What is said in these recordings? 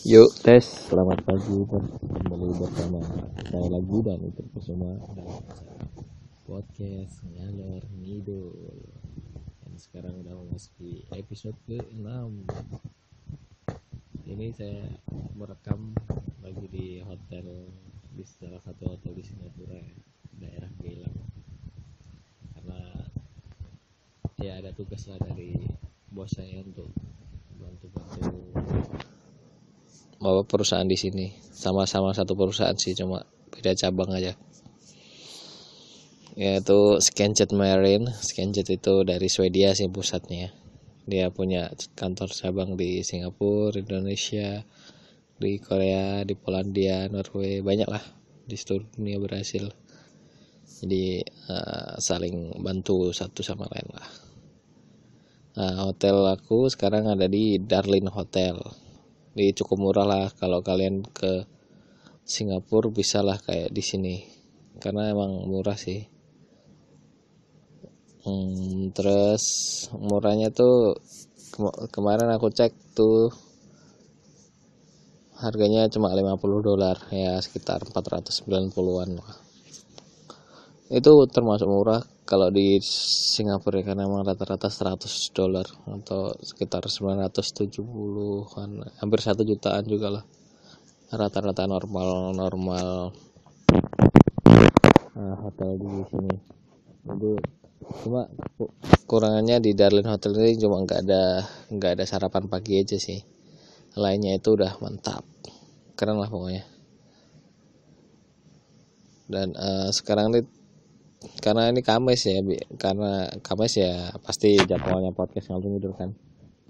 Yuk tes, selamat pagi dan kembali bersama saya lagi dan itu semua dalam podcast ngalor ngidul. Dan sekarang udah memasuki episode ke-6. Ini saya merekam lagi di hotel, di salah satu hotel di Singapura, daerah Geylang. Karena ya ada tugas lah dari bos saya untuk bantu-bantu bawa perusahaan di sini. Sama-sama satu perusahaan sih, cuma beda cabang aja. Yaitu Scanjet Marine. Scanjet itu dari Swedia sih pusatnya. Dia punya kantor cabang di Singapura, Indonesia, di Korea, di Polandia, Norway, banyak lah di seluruh dunia berhasil. Jadi saling bantu satu sama lain lah. Hotel aku sekarang ada di Darlin Hotel. Di cukup murah lah, kalau kalian ke Singapura bisa lah kayak di sini karena emang murah sih. Terus murahnya tuh kemarin aku cek tuh harganya cuma $50 ya, sekitar 490-an lah. Itu termasuk murah kalau di Singapura ya, karena emang rata-rata $100 atau sekitar 970-an, hampir 1 jutaan juga lah rata-rata normal hotel di sini. Jadi cuma kurangannya di Darlin Hotel ini cuma nggak ada sarapan pagi aja sih, lainnya itu udah mantap, keren lah pokoknya. Dan sekarang ini karena ini Kamis ya, karena Kamis ya pasti jadwalnya podcast ngalung tidur kan.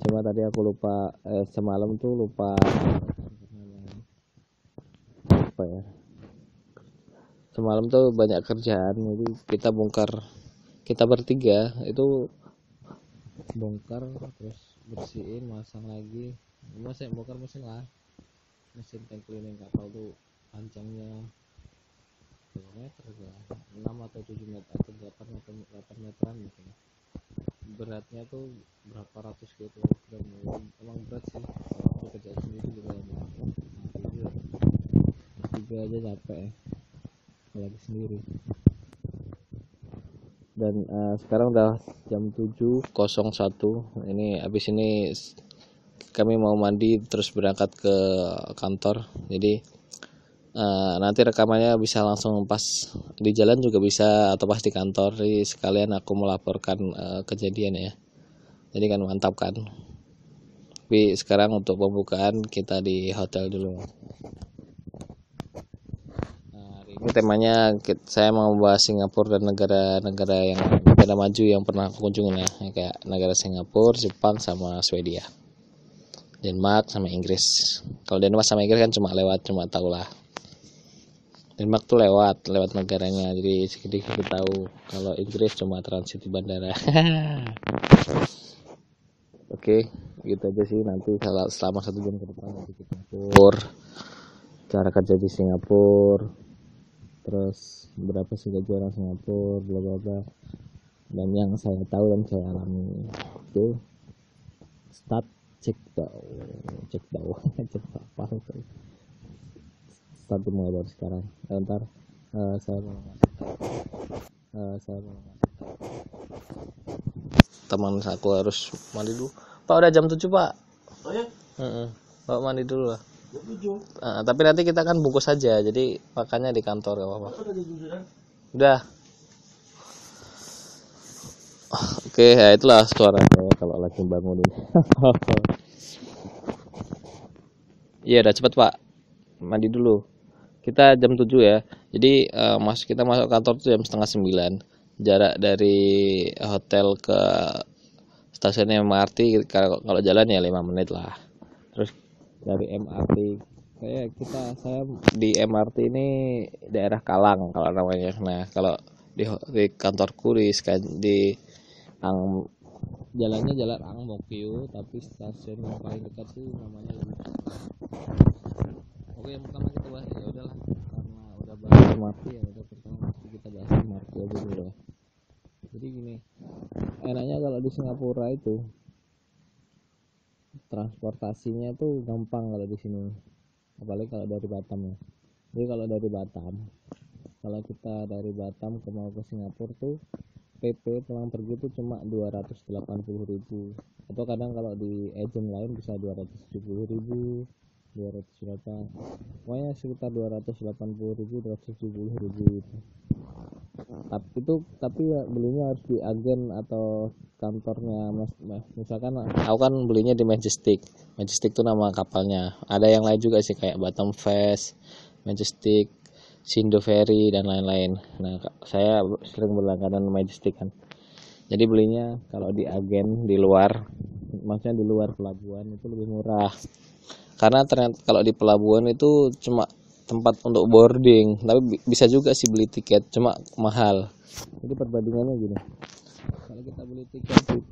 Cuma tadi aku lupa, semalam tuh lupa apa ya, semalam tuh banyak kerjaan, jadi kita bertiga itu bongkar terus bersihin, masang lagi, bongkar mesin lah, mesin tank cleaning kapal tuh panjangnya berapa meter ya, 6 atau 7 meter atau 8 meteran mungkin. Beratnya tuh berapa ratus kilogram, emang berat sih. Kalau kerja sendiri juga tiga aja capek ya, apalagi sendiri. Dan sekarang udah jam 7.01. Ini habis ini kami mau mandi terus berangkat ke kantor. Jadi nanti rekamannya bisa langsung pas di jalan juga bisa, atau pas di kantor. Jadi sekalian aku melaporkan kejadian ya. Jadi kan mantap kan. Tapi sekarang untuk pembukaan kita di hotel dulu. Hari ini temanya saya mau membahas Singapura dan negara-negara yang negara maju yang pernah aku kunjungin ya, kayak negara Singapura, Jepang sama Swedia. Denmark sama Inggris. Kalau Denmark sama Inggris kan cuma tahu lah. Denmark tuh lewat negaranya, jadi sedikit tahu. Kalau Inggris cuma transit di bandara. Oke, gitu aja sih. Nanti selama 1 jam ke depan nanti kita atur cara kerja di Singapura, terus berapa sih gaji orang Singapura, bla bla bla, dan yang saya tahu dan saya alami. Oke, start cek tahu apa itu. Start mulai dari sekarang. Ntar saya mau teman aku harus mandi dulu. Pak, udah jam 7 Pak. Oh ya? Pak mandi dulu lah. Jam 7. Tapi nanti kita kan bungkus saja, jadi makannya di kantor gak apa-apa. Udah. Oke, ya itulah suara saya kalau lagi bangunin. Iya, udah cepet Pak. Mandi dulu. Kita jam 7 ya. Jadi kita masuk kantor tuh jam 8:30. Jarak dari hotel ke stasiun MRT kalau jalan ya 5 menit lah. Terus dari MRT saya di MRT ini daerah Kalang kalau namanya. Nah, kalau di kantorku di jalannya jalan Ang Mo Kio, tapi stasiun yang paling dekat tuh namanya lebih. Oke, yang pertama kita bahas ya udahlah, karena udah bahas MRT ya udah, pertama kita bahas MRT aja dulu ya. Jadi gini, enaknya kalau di Singapura itu transportasinya tuh gampang kalau di sini, apalagi kalau dari Batam ya. Jadi kalau dari Batam, kalau kita dari Batam mau ke Singapura tuh PP pulang pergi itu cuma 280.000, atau kadang kalau di agent lain bisa 270.000, 200 berapa, pokoknya sekitar 280.000, 270.000 itu. Tapi ya belinya harus di agen atau kantornya mas. Misalkan aku kan belinya di Majestic. Majestic tuh nama kapalnya. Ada yang lain juga sih kayak Batam Fest, Majestic, Sindo Ferry dan lain-lain. Nah saya sering berlangganan Majestic kan, jadi belinya kalau di agen di luar, maksudnya di luar pelabuhan itu lebih murah, karena ternyata kalau di pelabuhan itu cuma tempat untuk boarding, tapi bisa juga sih beli tiket, cuma mahal. Jadi perbandingannya gini, kalau kita beli tiket di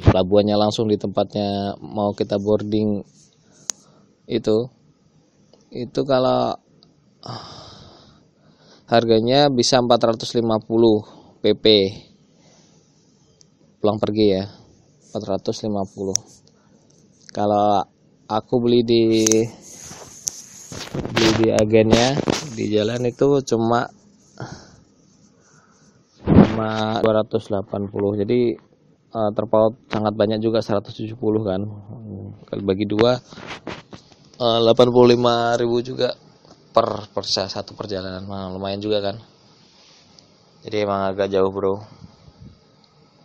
pelabuhannya langsung di tempatnya mau kita boarding, itu kalau harganya bisa 450 PP pulang pergi ya, 450. Kalau aku beli di agennya di jalan itu cuma 280. Jadi terpaut sangat banyak juga, 170 kan. Kalau bagi dua 85.000 juga per satu perjalanan. Nah, lumayan juga kan. Jadi emang agak jauh bro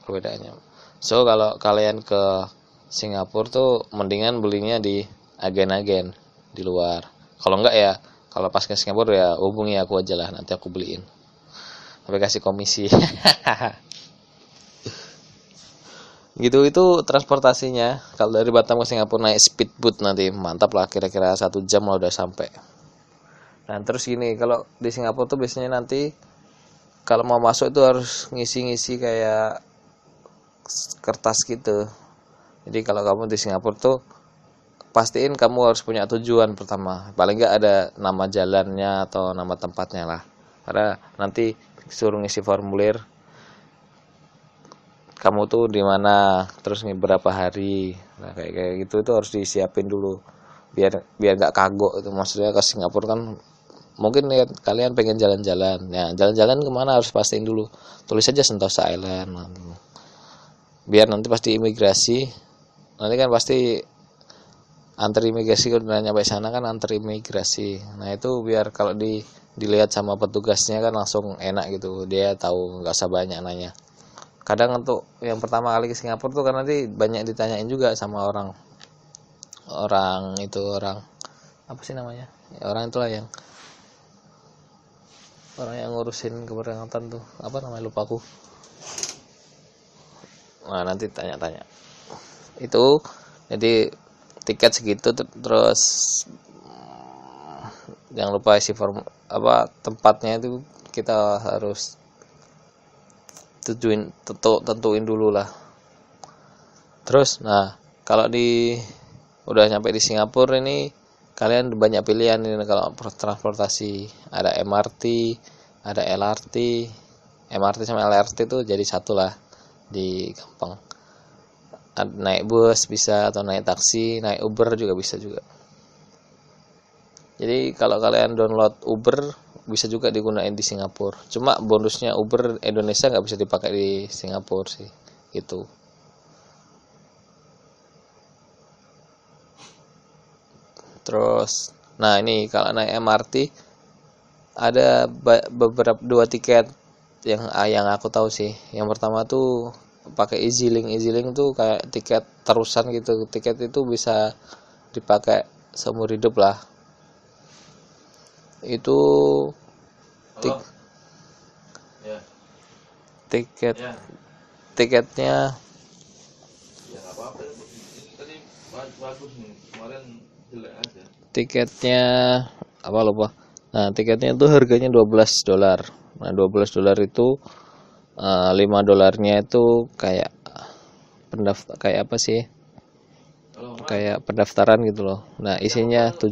perbedaannya. So kalau kalian ke Singapura tuh mendingan belinya di agen-agen di luar. Kalau enggak ya, kalau pas ke Singapura ya hubungi aku aja lah, nanti aku beliin. Tapi kasih komisi. Gitu itu transportasinya. Kalau dari Batam ke Singapura naik speedboat nanti mantap lah, kira-kira 1 jam lah udah sampai. Nah terus gini, kalau di Singapura tuh biasanya nanti kalau mau masuk itu harus ngisi-ngisi kayak kertas gitu. Jadi kalau kamu di Singapura tuh pastiin kamu harus punya tujuan pertama, paling nggak ada nama jalannya atau nama tempatnya lah, karena nanti suruh ngisi formulir kamu tuh di mana, terus berapa hari. Nah kayak gitu itu harus disiapin dulu biar nggak kagok itu. Maksudnya ke Singapura kan mungkin lihat kalian pengen jalan-jalan, ya jalan-jalan kemana harus pastiin dulu, tulis aja Sentosa Island biar nanti pasti imigrasi, nanti kan pasti antar imigrasi, kalau udah nyampe sana kan antar imigrasi. Nah itu biar kalau dilihat sama petugasnya kan langsung enak gitu, dia tahu, nggak usah banyak nanya. Kadang untuk yang pertama kali ke Singapura tuh kan nanti banyak ditanyain juga sama orang apa sih namanya ya, orang itulah yang ngurusin keberangkatan tuh, apa namanya lupa aku. Nah nanti tanya-tanya itu, jadi tiket segitu, terus jangan lupa isi form tempatnya itu kita harus tentuin dulu lah. Terus nah kalau udah nyampe di Singapura ini kalian banyak pilihan ini. Kalau transportasi ada MRT, ada LRT. MRT sama LRT itu jadi satu lah, di gampang. Naik bus bisa, atau naik taksi, naik Uber juga bisa juga. Jadi kalau kalian download Uber bisa juga digunain di Singapura. Cuma bonusnya Uber Indonesia nggak bisa dipakai di Singapura sih, gitu. Terus, nah ini kalau naik MRT ada beberapa 2 tiket yang aku tahu sih. Yang pertama tuh pakai EasyLink. EasyLink tuh kayak tiket terusan gitu. Tiket itu bisa dipakai seumur hidup lah. Itu tiketnya apa lupa. Nah tiketnya itu harganya $12. Nah $12 itu $5 itu kayak kayak apa sih, kayak pendaftaran gitu loh. Nah isinya $7.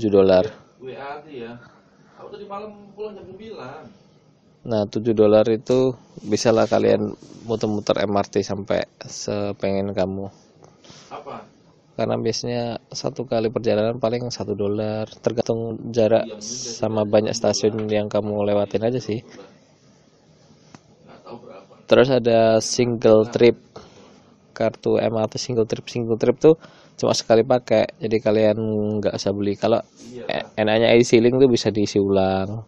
Nah $7 itu bisalah kalian muter-muter MRT sampai sepengen kamu. karena biasanya satu kali perjalanan paling $1, tergantung jarak sama banyak stasiun yang kamu lewatin aja sih. Terus ada single trip, kartu MRT single trip tuh cuma sekali pakai, jadi kalian nggak usah beli. Kalau enaknya e-ceiling tuh bisa diisi ulang,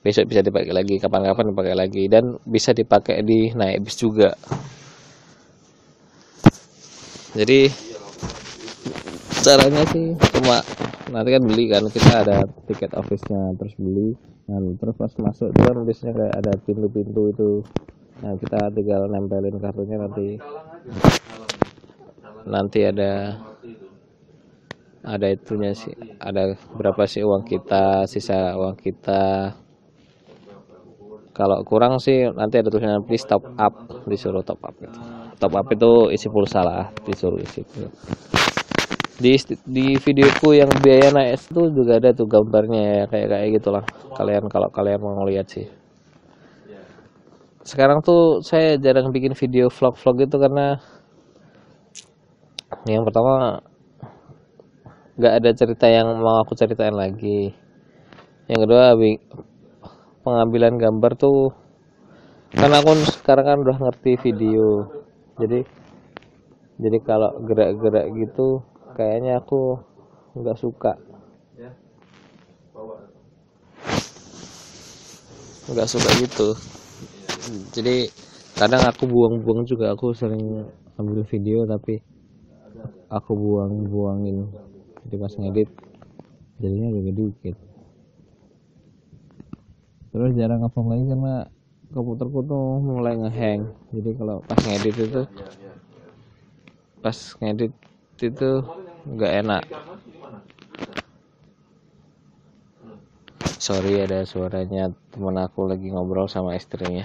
besok bisa dipakai lagi, kapan-kapan dipakai lagi, dan bisa dipakai di naik bis juga. Jadi caranya sih cuma nanti kan beli kan, kita ada tiket office-nya, terus beli, terus pas masuk itu kan biasanya kayak ada pintu-pintu itu. Nah, kita tinggal nempelin kartunya, nanti ada itunya sih, ada berapa sih uang kita, sisa uang kita. Kalau kurang sih nanti ada tulisannya please top up, disuruh top up gitu. Top up itu isi pulsa lah, disuruh isi. Di videoku yang biaya naik itu juga ada tuh gambarnya, ya kayak gitulah. Kalau kalian mau lihat sih. Sekarang tuh saya jarang bikin video vlog gitu karena yang pertama nggak ada cerita yang mau aku ceritain lagi. Yang kedua pengambilan gambar tuh, karena aku sekarang kan udah ngerti video, jadi kalau gerak-gerak gitu kayaknya aku nggak suka gitu. Jadi kadang aku buang-buang juga, aku sering ambil video tapi aku buangin, jadi pas ngedit jadinya juga dikit. Terus jarang ngevlog lagi karena komputerku tuh mulai ngehang, jadi kalau pas ngedit itu nggak enak. Sorry, ada suaranya temen aku lagi ngobrol sama istrinya.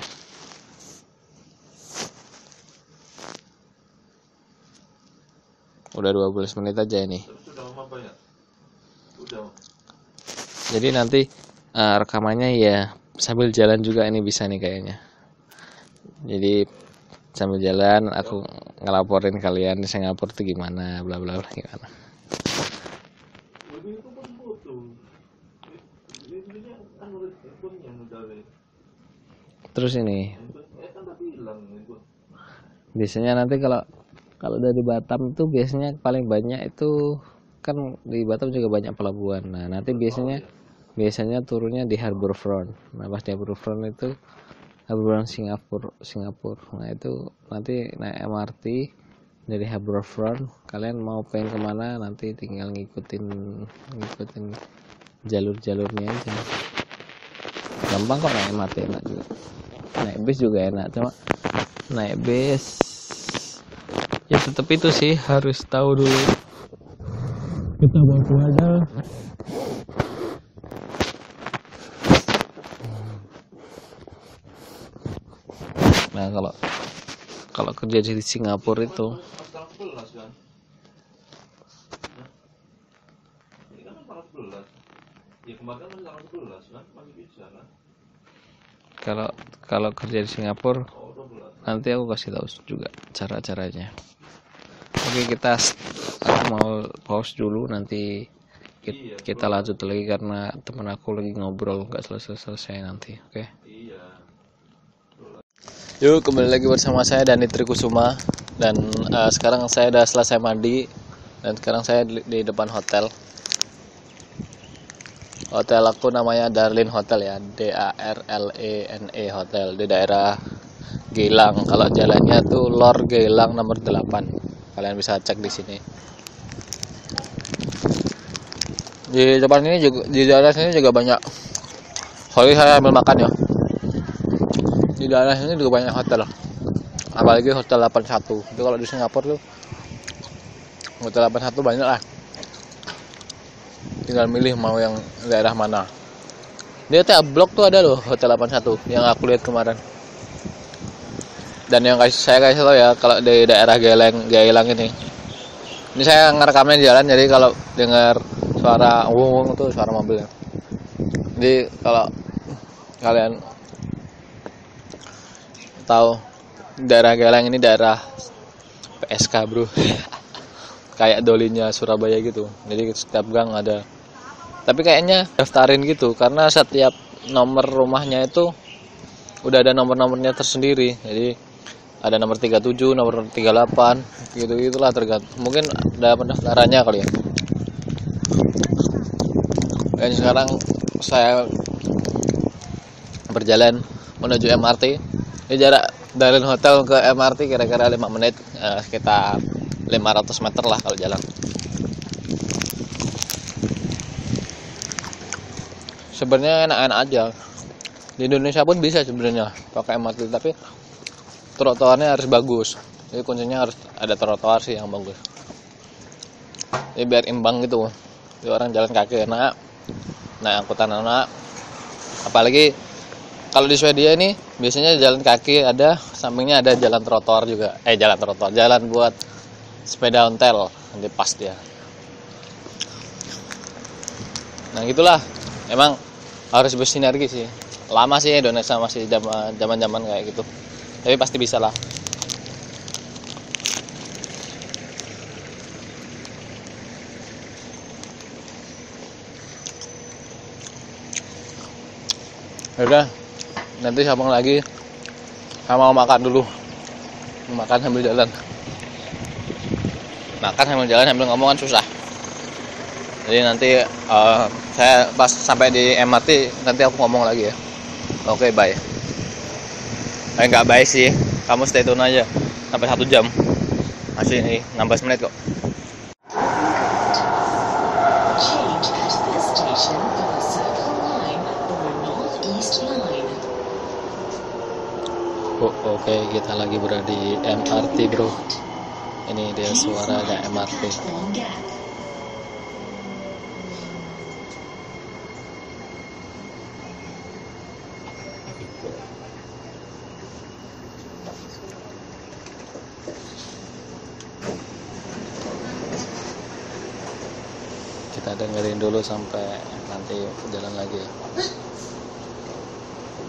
Udah 12 menit aja ini. Jadi nanti rekamannya ya sambil jalan juga, ini bisa nih kayaknya. Jadi sambil jalan aku ngelaporin kalian di Singapura tuh gimana, bla bla bla gimana. Terus ini biasanya nanti kalau dari Batam itu biasanya paling banyak itu kan, di Batam juga banyak pelabuhan. Nah, nanti biasanya turunnya di Harbourfront. Nah, pas di Harbourfront itu Harbourfront Singapura. Nah, itu nanti naik MRT dari Harbourfront. Kalian mau pengen kemana nanti tinggal ngikutin jalurnya aja. Gampang kok naik MRT, enak juga. Naik bis juga enak, cuma naik bis ya tetap itu sih harus tahu dulu kita bawa aja. Nah, kalau kerja di Singapura itu kalau kerja di Singapura nanti aku kasih tahu juga cara-caranya. Oke, aku mau pause dulu, nanti kita lanjut lagi karena teman aku lagi ngobrol nggak selesai nanti. Oke. Yuk, kembali lagi bersama saya Dani Trikusuma, dan sekarang saya udah selesai mandi dan sekarang saya di depan hotel. Hotel aku namanya Darlene Hotel ya, DARLENE Hotel, di daerah Geylang. Kalau jalannya tuh Lor Geylang nomor 8. Kalian bisa cek di sini. Di depan ini juga, di daerah sini juga banyak. Sorry, saya ambil makan ya. Di daerah sini juga banyak hotel. Apalagi Hotel 81. Itu kalau di Singapura tuh Hotel 81 banyak lah. Tinggal milih mau yang daerah mana. Di Hotel Blok tuh ada loh Hotel 81 yang aku lihat kemarin. Dan yang saya kasih tahu ya, kalau di daerah Geylang ini saya ngerekamnya di jalan, jadi kalau dengar suara wung itu suara mobilnya. Jadi kalau kalian tahu daerah Geylang ini daerah PSK bro. kayak dolinya Surabaya gitu. Jadi setiap gang ada. Tapi kayaknya daftarin gitu karena setiap nomor rumahnya itu udah ada nomor-nomornya tersendiri. Jadi ada nomor 37, nomor 38, gitu-gitulah tergantung. Mungkin ada pendaftarannya kali ya. Dan sekarang saya berjalan menuju MRT. Ini jarak dari hotel ke MRT kira-kira 5 menit, sekitar 500 meter lah kalau jalan. Sebenarnya enak-enak aja. Di Indonesia pun bisa sebenarnya pakai MRT, tapi trotoarnya harus bagus. Jadi kuncinya harus ada trotoar sih yang bagus. Jadi biar imbang gitu. Jadi orang jalan kaki enak, naik angkutan enak. Apalagi kalau di Swedia ini biasanya jalan kaki ada, sampingnya ada jalan trotoar juga. Jalan buat sepeda ontel, nanti pas dia. Nah gitulah, emang harus bersinergi sih. Lama sih Indonesia masih zaman kayak gitu, tapi pasti bisa lah. Udah, nanti sambung lagi. Saya mau makan dulu. Makan sambil jalan. Makan sambil jalan sambil ngomong kan susah. Jadi nanti saya pas sampai di MRT nanti aku ngomong lagi ya. Oke, bye. Nggak bye sih. Kamu stay tune aja sampai 1 jam. Masih ini 16 menit kok. Oke, kita lagi berada di MRT bro. Ini dia suaranya MRT. Kita dengerin dulu sampai nanti jalan lagi ya.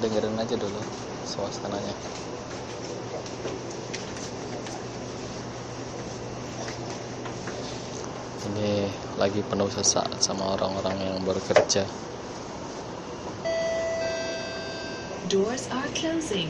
Dengerin aja dulu suasananya. Ini lagi penuh sesak sama orang-orang yang bekerja. Doors are closing.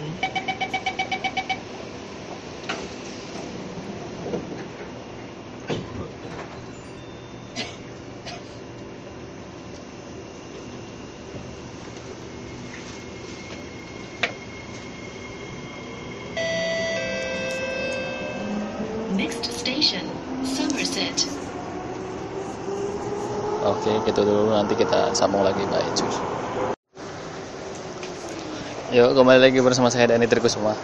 Next station, Somerset. Oke, gitu dulu, nanti kita sambung lagi. Bye, cus. Yuk, kembali lagi bersama saya Dani Trikusuma.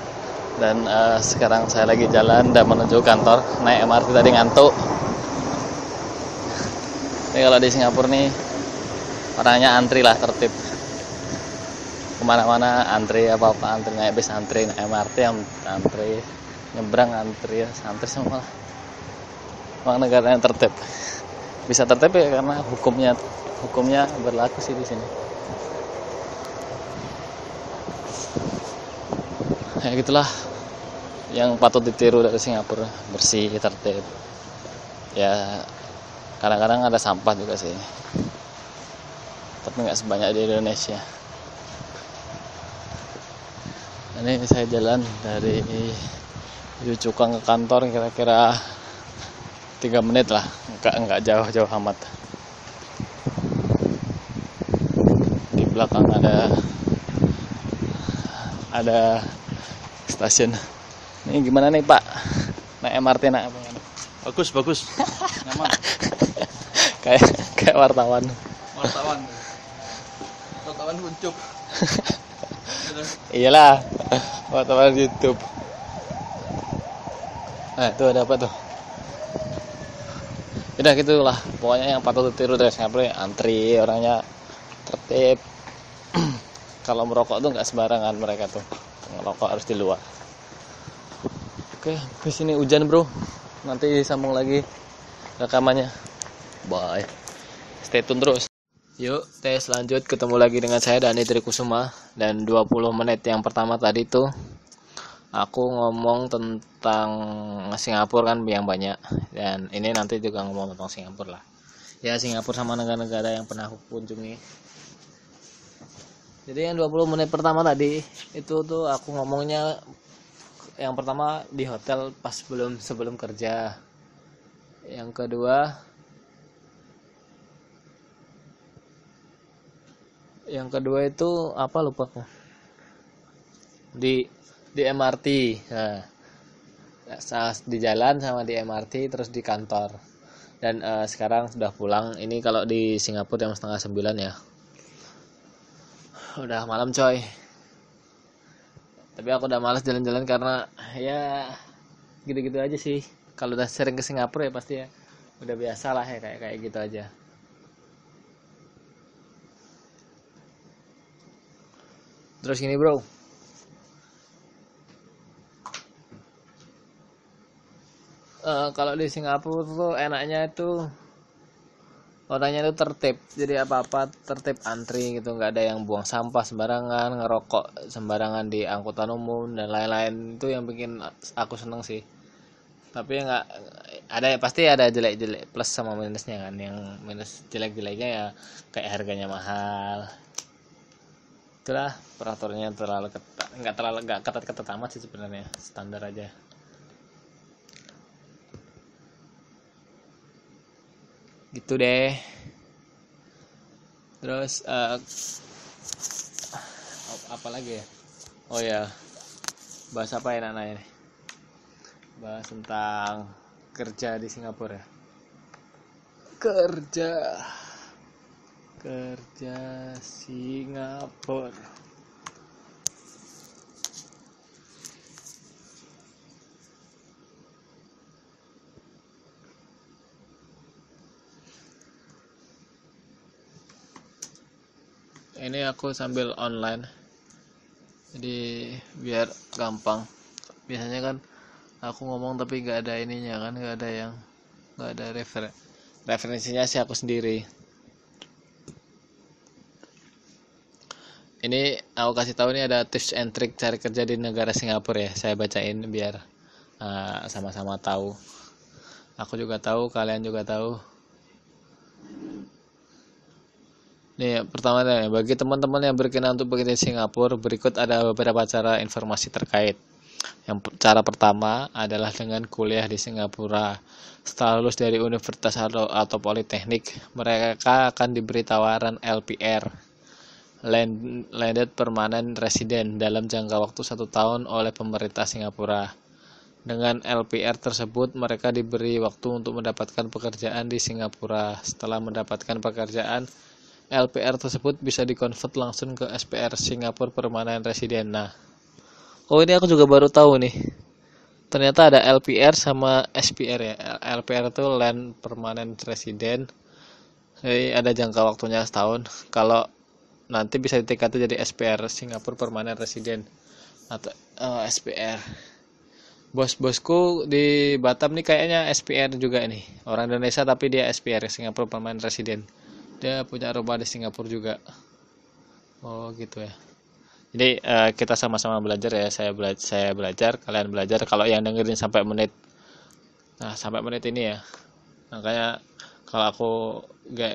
Dan sekarang saya lagi jalan dan menuju kantor. Naik MRT tadi ngantuk. Ini kalau di Singapura nih orangnya antri lah, tertib. Kemana-mana antri, apa-apa antri, naik bis antri, naik MRT antri, nyebrang antri, ya antri semua. Emang negara yang tertib. Bisa tertib ya karena hukumnya berlaku sih di sini. Ya gitulah yang patut ditiru dari Singapura, bersih, tertib. Ya kadang-kadang ada sampah juga sih, tapi nggak sebanyak di Indonesia. Ini saya jalan dari Ujung Cukang ke kantor kira-kira 3 menit lah, nggak jauh-jauh amat. Di belakang ada stasiun. Ini gimana nih Pak? Naik MRT naik apa? Bagus. Nyaman. kayak wartawan. Wartawan buncuk. Iyalah, wartawan YouTube. Nah, itu ada apa tuh? Udah gitulah, pokoknya yang patut ditiru dari Singapura, antri, orangnya tertib. Kalau merokok tuh nggak sembarangan mereka tuh, ngerokok harus di luar. Oke, di sini hujan bro, nanti sambung lagi rekamannya. Bye, stay tune terus. Yuk, tes lanjut, ketemu lagi dengan saya Dani Trikusuma. Dan 20 menit yang pertama tadi tuh aku ngomong tentang Singapura kan yang banyak, dan ini nanti juga ngomong tentang Singapura lah. Ya, Singapura sama negara-negara yang pernah aku kunjungi. Jadi yang 20 menit pertama tadi itu tuh aku ngomongnya yang pertama di hotel pas sebelum kerja. Yang kedua itu apa, lupa aku. Di MRT. Nah, di jalan sama di MRT terus di kantor. Dan sekarang sudah pulang. Ini kalau di Singapura jam 8:30 ya. Udah malam coy. Tapi aku udah malas jalan-jalan karena ya gitu-gitu aja sih. Kalau udah sering ke Singapura ya pasti ya udah biasa lah ya kayak gitu aja. Terus gini bro, kalau di Singapura tuh enaknya itu orangnya itu tertib, jadi apa-apa tertib, antri gitu, nggak ada yang buang sampah sembarangan, ngerokok sembarangan di angkutan umum dan lain-lain. Itu yang bikin aku seneng sih. Tapi nggak ada, pasti ada jelek-jelek, plus sama minusnya kan. Yang minus jelek-jeleknya ya kayak harganya mahal, itulah peraturannya terlalu ketat, nggak ketat-ketat amat sih sebenarnya, standar aja. Gitu deh. Terus apa lagi ya? Oh ya, bahas apa ya anak-anak ini? Bahas tentang kerja di Singapura ya. Kerja Singapura. Ini aku sambil online, jadi biar gampang. Biasanya kan aku ngomong tapi nggak ada ininya kan, nggak ada referensinya sih aku sendiri. Ini aku kasih tahu, ini ada tips and trick cari kerja di negara Singapura ya, saya bacain biar sama-sama tahu. Aku juga tahu, kalian juga tahu. Nih, pertama nih, bagi teman-teman yang berkenan untuk bekerja di Singapura, berikut ada beberapa cara informasi terkait. Cara pertama adalah dengan kuliah di Singapura. Setelah lulus dari universitas atau politeknik, mereka akan diberi tawaran LPR, Landed Permanent Resident, dalam jangka waktu 1 tahun oleh pemerintah Singapura. Dengan LPR tersebut, mereka diberi waktu untuk mendapatkan pekerjaan di Singapura. Setelah mendapatkan pekerjaan, LPR tersebut bisa dikonvert langsung ke SPR, Singapore Permanent Resident. Nah, ini aku juga baru tahu nih. Ternyata ada LPR sama SPR ya. LPR itu Land Permanent Resident. Jadi ada jangka waktunya setahun. Kalau nanti bisa ditingkatkan jadi SPR, Singapore Permanent Resident, atau SPR. Bos-bosku di Batam nih kayaknya SPR juga nih. Orang Indonesia tapi dia SPR, Singapore Permanent Resident. Dia punya rumah di Singapura juga. Oh gitu ya. Jadi kita sama-sama belajar ya. Saya belajar, kalian belajar. Kalau yang dengerin sampai menit ini ya. Makanya kalau aku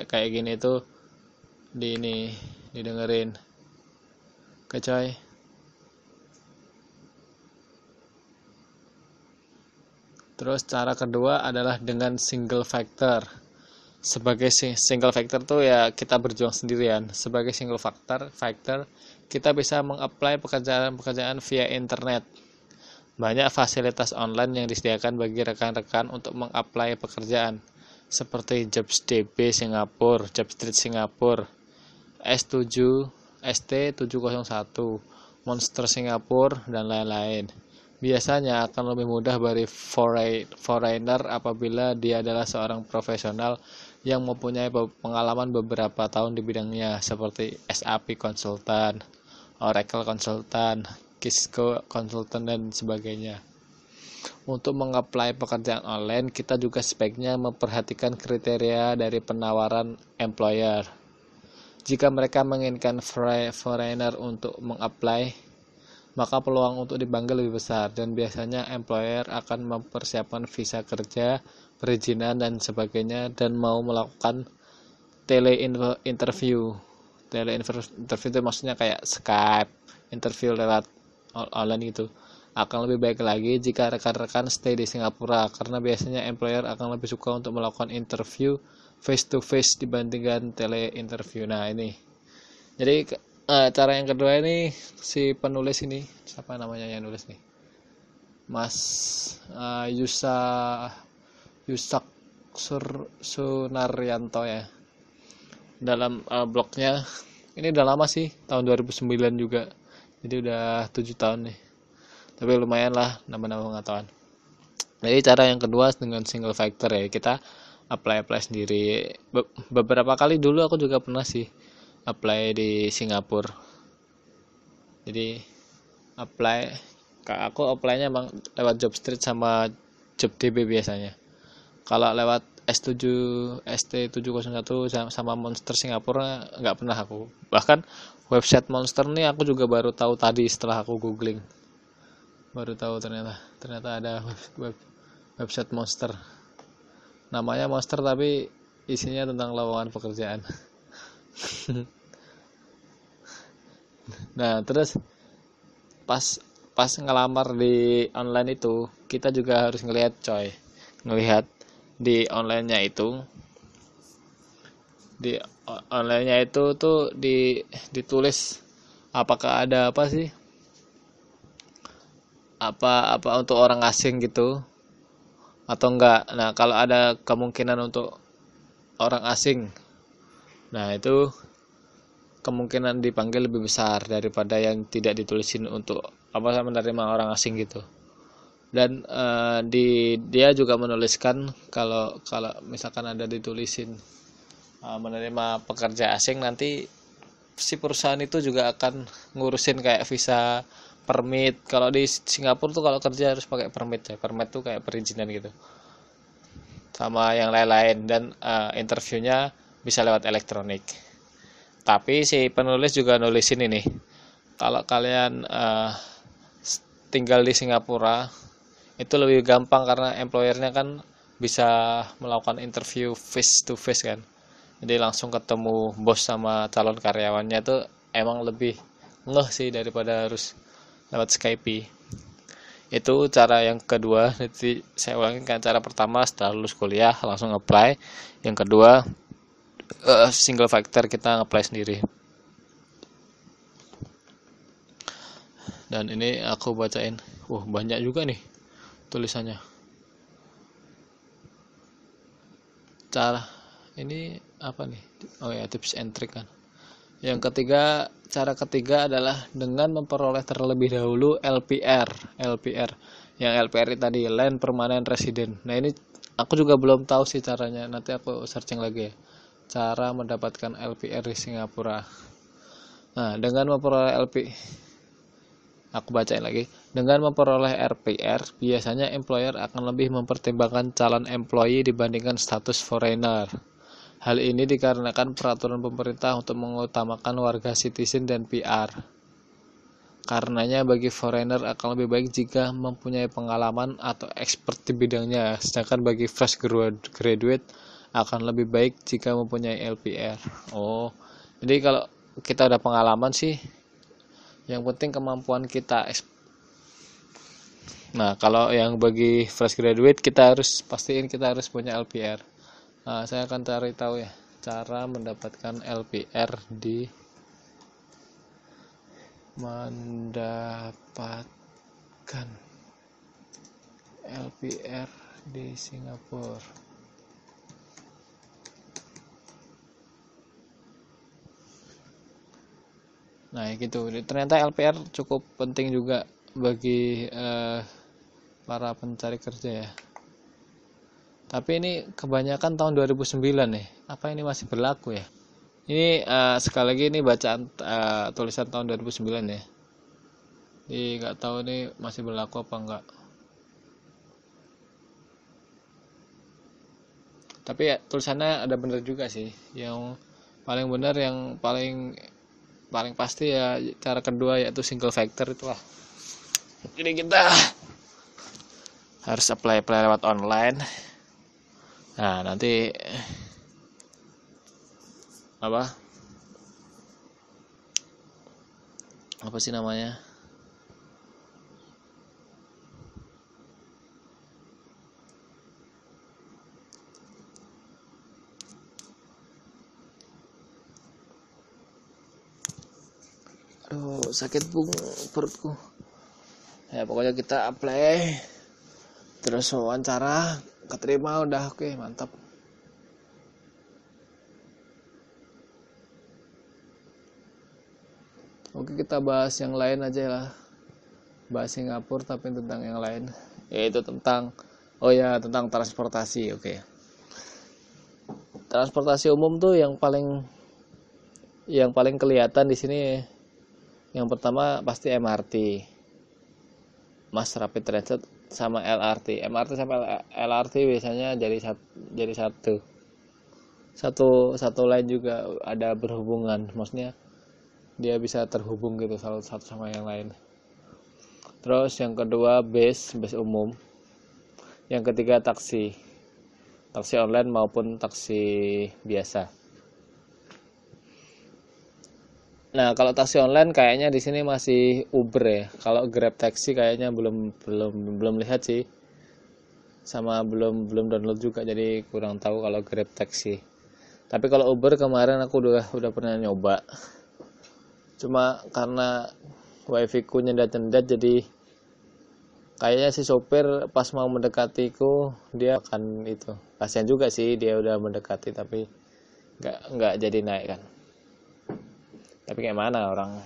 kayak gini tuh didengerin. Oke coy. Terus cara kedua adalah dengan single factor. Sebagai single factor tuh ya kita berjuang sendirian. Sebagai single factor kita bisa mengapply pekerjaan via internet. Banyak fasilitas online yang disediakan bagi rekan-rekan untuk mengapply pekerjaan, seperti JobsDB Singapura, Jobstreet Singapura, ST701, Monster Singapura, dan lain-lain. Biasanya akan lebih mudah bagi foreigner apabila dia adalah seorang profesional yang mempunyai pengalaman beberapa tahun di bidangnya, seperti SAP konsultan, Oracle konsultan, Kisco konsultan, dan sebagainya. Untuk mengapply pekerjaan online, kita juga sebaiknya memperhatikan kriteria dari penawaran employer. Jika mereka menginginkan foreigner untuk mengapply, maka peluang untuk dipanggil lebih besar, dan biasanya employer akan mempersiapkan visa kerja, perizinan dan sebagainya, dan mau melakukan interview itu maksudnya kayak Skype interview lewat online gitu. Akan lebih baik lagi jika rekan-rekan stay di Singapura, karena biasanya employer akan lebih suka untuk melakukan interview face to face dibandingkan tele interview. Nah ini jadi cara yang kedua ini, si penulis ini siapa namanya yang nulis nih, Mas Yusak Sunaryanto ya, dalam blognya. Ini udah lama sih, tahun 2009 juga, jadi udah 7 tahun nih, tapi lumayan lah nama-nama pengetahuan. Jadi cara yang kedua dengan single factor ya, kita apply sendiri. Beberapa kali dulu aku juga pernah sih apply di Singapura. Jadi aku apply-nya emang lewat Jobstreet sama JobDB biasanya. Kalau lewat S7 ST701 sama Monster Singapura nggak pernah aku. Bahkan website Monster nih aku juga baru tahu tadi setelah aku googling. Baru tahu ternyata ada website Monster. Namanya Monster tapi isinya tentang lowongan pekerjaan. Nah, terus pas ngelamar di online itu, kita juga harus ngelihat di online-nya itu, tuh ditulis apakah ada apa untuk orang asing gitu atau enggak. Nah, kalau ada kemungkinan untuk orang asing, nah itu kemungkinan dipanggil lebih besar daripada yang tidak ditulisin untuk menerima orang asing gitu. Dan dia juga menuliskan kalau misalkan ada ditulisin menerima pekerja asing, nanti si perusahaan itu juga akan ngurusin kayak visa, permit. Kalau di Singapura tuh kalau kerja harus pakai permit ya. Permit tuh kayak perizinan gitu, sama yang lain-lain. Dan interviewnya bisa lewat elektronik. Tapi si penulis juga nulisin ini, kalau kalian tinggal di Singapura itu lebih gampang karena employernya kan bisa melakukan interview face to face kan, jadi langsung ketemu bos sama calon karyawannya. Itu emang lebih ngeh sih daripada harus lewat Skype. Itu cara yang kedua. Jadi saya ulangin kan, cara pertama setelah lulus kuliah langsung apply, yang kedua single factor, kita apply sendiri. Dan ini aku bacain, banyak juga nih tulisannya. Cara ini apa nih? Oh ya, tips and trick kan. Yang ketiga, cara ketiga adalah dengan memperoleh terlebih dahulu LPR. Yang LPR tadi, Land Permanent Resident. Nah, ini aku juga belum tahu sih caranya. Nanti aku searching lagi ya, cara mendapatkan LPR di Singapura. Nah, dengan memperoleh aku bacain lagi. Dengan memperoleh LPR, biasanya employer akan lebih mempertimbangkan calon employee dibandingkan status foreigner. Hal ini dikarenakan peraturan pemerintah untuk mengutamakan warga citizen dan PR. Karenanya bagi foreigner akan lebih baik jika mempunyai pengalaman atau expert di bidangnya, sedangkan bagi fresh graduate akan lebih baik jika mempunyai LPR. Jadi kalau kita ada pengalaman sih, yang penting kemampuan kita. Nah, kalau yang bagi fresh graduate, kita harus pastiin kita harus punya LPR. Nah, saya akan cari tahu ya cara mendapatkan LPR di Singapura. Nah gitu, ternyata LPR cukup penting juga bagi para pencari kerja ya. Tapi ini kebanyakan tahun 2009 nih. Apa ini masih berlaku ya? Ini sekali lagi ini bacaan tulisan tahun 2009 ya. Jadi nggak tahu ini masih berlaku apa enggak. Tapi ya, tulisannya ada bener juga sih. Yang paling benar, yang paling pasti ya cara kedua, yaitu single factor itulah. Jadi kita harus apply lewat online. Nah, nanti apa sih namanya? Aduh, sakit bung perutku. Ya pokoknya kita apply, terus wawancara, keterima, udah oke, mantap. Oke, kita bahas yang lain aja lah. Bahas Singapura tapi tentang yang lain, yaitu tentang tentang transportasi. Oke. Transportasi umum tuh yang paling kelihatan di sini. Yang pertama pasti MRT, Mass Rapid Transit, sama LRT. MRT sama LRT biasanya jadi satu line juga, ada berhubungan, maksudnya dia bisa terhubung gitu satu sama yang lain. Terus yang kedua bus umum. Yang ketiga taksi online maupun taksi biasa. Nah, kalau taksi online kayaknya di sini masih Uber ya. Kalau Grab taxi kayaknya belum lihat sih. Sama belum download juga, jadi kurang tahu kalau Grab taxi. Tapi kalau Uber kemarin aku udah pernah nyoba. Cuma karena wifi ku nyendat, jadi kayaknya si sopir pas mau mendekatiku dia akan itu. Kasihan juga sih, dia udah mendekati tapi nggak jadi naik kan. Tapi kayak mana, orang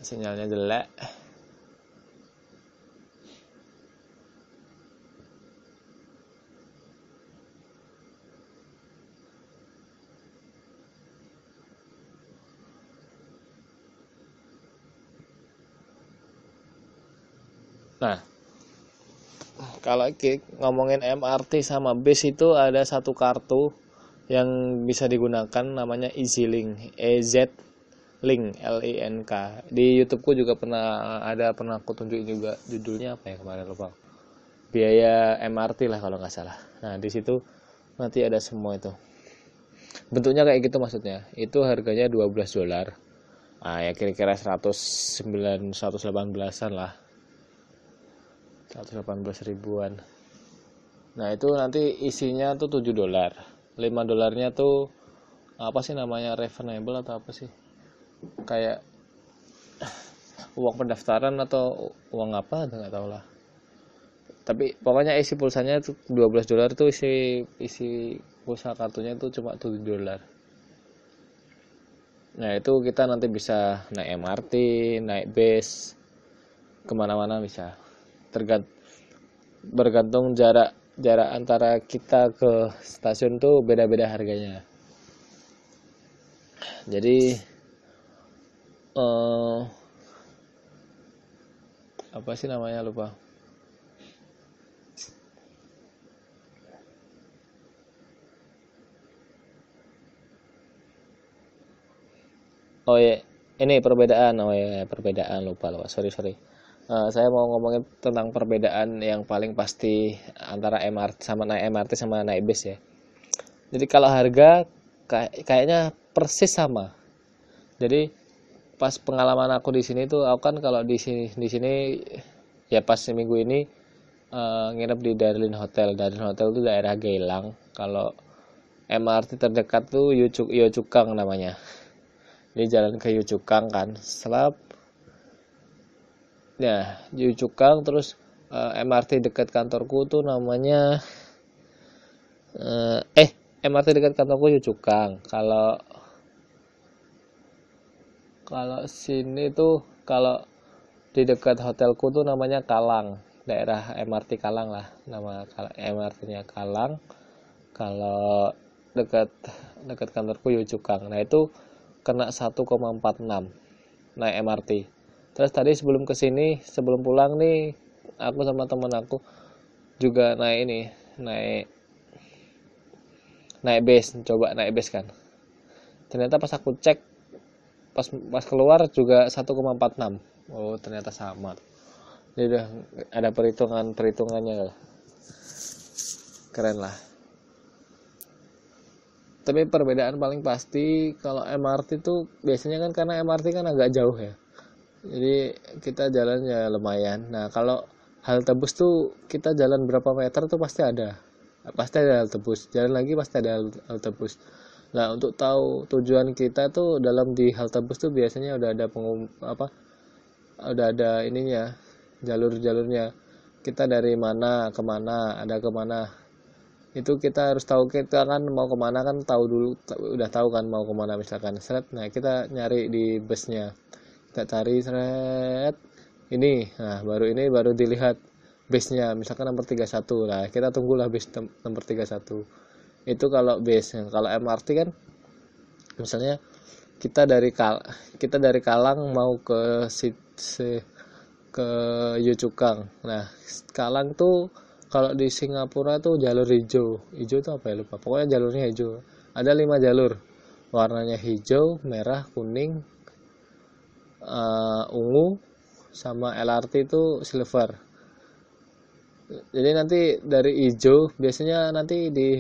sinyalnya jelek. Nah, kalau ngomongin MRT sama bis itu ada satu kartu yang bisa digunakan, namanya EZ-Link, Link, LINK. Di YouTubeku juga pernah aku tunjukin juga, judulnya apa ya kemarin lupa. Biaya MRT lah kalau nggak salah. Nah, di situ nanti ada semua itu. Bentuknya kayak gitu maksudnya. Itu harganya $12. Ah ya kira-kira 118-an lah. 118 ribuan. Nah, itu nanti isinya tuh $7. $5 tuh apa sih namanya, refundable atau apa sih? Kayak uang pendaftaran atau uang apa, nggak tahu lah. Tapi pokoknya isi pulsanya itu $12 tuh, isi pulsa kartunya itu cuma $7. Nah, itu kita nanti bisa naik MRT, naik bus, kemana-mana bisa. Bergantung jarak antara kita ke stasiun tuh beda-beda harganya. Jadi apa sih namanya, lupa. Oh ya, ini perbedaan. Lupa. Sorry. Saya mau ngomongin tentang perbedaan yang paling pasti antara naik MRT sama naik bus ya. Jadi kalau harga kayaknya persis sama. Jadi pas pengalaman aku di sini tuh, aku kan kalau di sini ya pas seminggu ini nginep di Darlin Hotel. Darlin Hotel itu daerah Geylang. Kalau MRT terdekat tuh Yio-Chu-Kang namanya. Jadi jalan ke Yio-Chu-Kang kan, ya Yio-Chu-Kang, terus MRT dekat kantorku tuh namanya MRT dekat kantorku Yio-Chu-Kang. Kalau sini tuh, kalau di dekat hotelku tuh namanya Kalang, daerah MRT Kalang lah, nama MRT-nya Kalang. Kalau dekat kantorku Yio-Chu-Kang. Nah, itu kena 1,46 naik MRT. Terus tadi sebelum pulang nih, aku sama temen aku juga naik bus, coba naik bus kan. Ternyata pas aku cek, pas keluar juga 1,46. Oh, ternyata sama. Jadi udah ada perhitungannya lah. Keren lah. Tapi perbedaan paling pasti kalau MRT tuh biasanya kan, karena MRT kan agak jauh ya, jadi kita jalan ya lumayan. Nah kalau halte bus tuh kita jalan berapa meter tuh pasti ada halte bus, jalan lagi pasti ada halte bus. Nah untuk tahu tujuan kita tuh dalam di halte bus tuh biasanya udah ada udah ada ininya, jalurnya, kita dari mana kemana, ada kemana. Itu kita harus tahu, kita kan mau kemana kan tahu dulu, udah tahu kan mau kemana misalkan seret. Nah kita nyari di busnya, kita cari seret ini, nah baru dilihat base-nya misalkan nomor 31. Nah kita tunggulah base nomor 31 itu kalau base. Kalau MRT kan misalnya kita dari Kalang mau ke ke Yio Chu Kang. Nah Kalang tuh kalau di Singapura tuh jalur hijau itu apa ya, lupa, pokoknya jalurnya hijau. Ada 5 jalur, warnanya hijau, merah, kuning, ungu, sama LRT itu silver. Jadi nanti dari hijau biasanya nanti di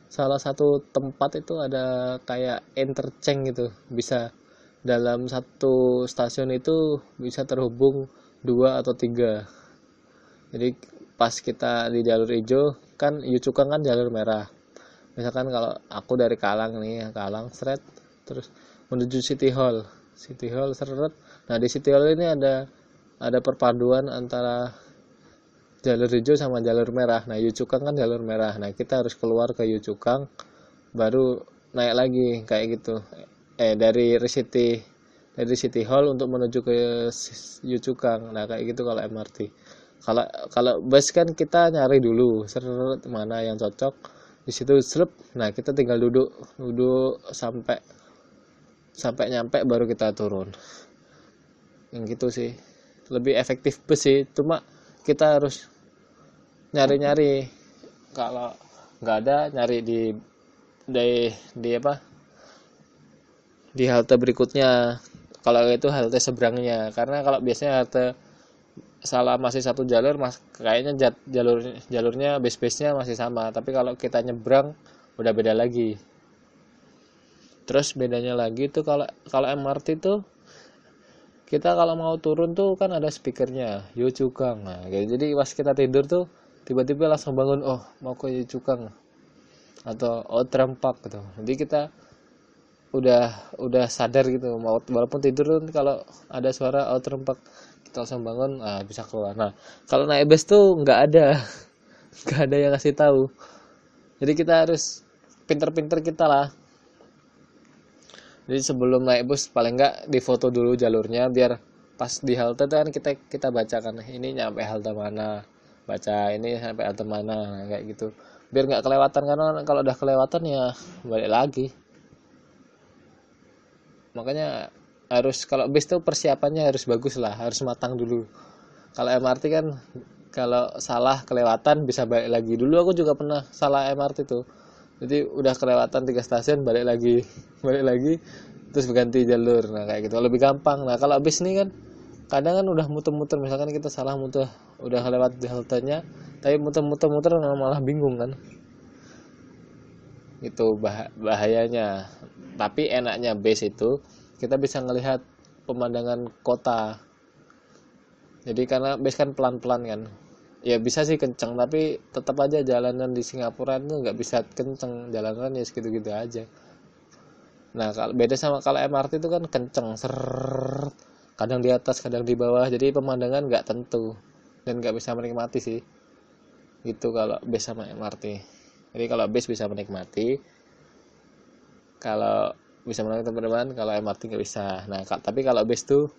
salah satu tempat itu ada kayak interchange gitu, bisa dalam satu stasiun itu bisa terhubung 2 atau 3. Jadi pas kita di jalur hijau kan, Yio Chu Kang kan jalur merah. Misalkan kalau aku dari Kalang nih, Kalang seret terus menuju City Hall seret. Nah di City Hall ini ada perpaduan antara jalur hijau sama jalur merah. Nah Yio Chu Kang kan jalur merah. Nah kita harus keluar ke Yio Chu Kang baru naik lagi kayak gitu. Dari City Hall untuk menuju ke Yio Chu Kang. Nah kayak gitu kalau MRT. Kalau bus kan kita nyari dulu seret mana yang cocok, di situ selep. Nah kita tinggal duduk sampai nyampe baru kita turun. Yang gitu sih, lebih efektif bus sih, cuma kita harus nyari kalau nggak ada, nyari di halte berikutnya, kalau itu halte seberangnya. Karena kalau biasanya halte masih satu jalur, kayaknya jalurnya base-nya masih sama, tapi kalau kita nyebrang udah beda lagi. Terus bedanya lagi tuh kalau MRT tuh kita kalau mau turun tuh kan ada speakernya Yio Chu Kang. Nah jadi pas kita tidur tuh tiba-tiba langsung bangun, oh mau ke Yio Chu Kang atau Outram Park gitu. Jadi kita udah sadar gitu, walaupun tidur tuh kalau ada suara Outram Park kita langsung bangun, bisa keluar. Nah kalau naik bus tuh nggak ada yang ngasih tahu, jadi kita harus pinter-pinter kita lah. Jadi sebelum naik bus paling nggak difoto dulu jalurnya, biar pas di halte tuh kan kita bacakan ini nyampe halte mana, baca ini sampai halte mana, kayak gitu biar nggak kelewatan. Karena kalau udah kelewatan ya balik lagi. Makanya kalau bis tuh persiapannya harus bagus lah, harus matang dulu. Kalau MRT kan kalau salah kelewatan bisa balik lagi. Dulu aku juga pernah salah MRT tuh, jadi udah kelewatan 3 stasiun balik lagi terus berganti jalur. Nah kayak gitu lebih gampang. Nah kalau bis nih kan kadang kan udah muter-muter, misalkan kita salah udah lewat di haltenya tapi muter-muter malah bingung kan. Itu bahayanya. Tapi enaknya bis itu kita bisa ngelihat pemandangan kota. Jadi karena bis kan pelan-pelan kan, ya bisa sih kenceng, tapi tetap aja jalanan di Singapura itu nggak bisa kenceng, jalanan ya segitu-gitu aja. Nah kalau beda sama kalau MRT itu kan kenceng, kadang di atas kadang di bawah, jadi pemandangan nggak tentu dan nggak bisa menikmati sih. Gitu kalau bis sama MRT. Jadi kalau bis bisa menikmati, kalau bisa menikmati teman-teman, kalau MRT nggak bisa. Nah tapi kalau bis tuh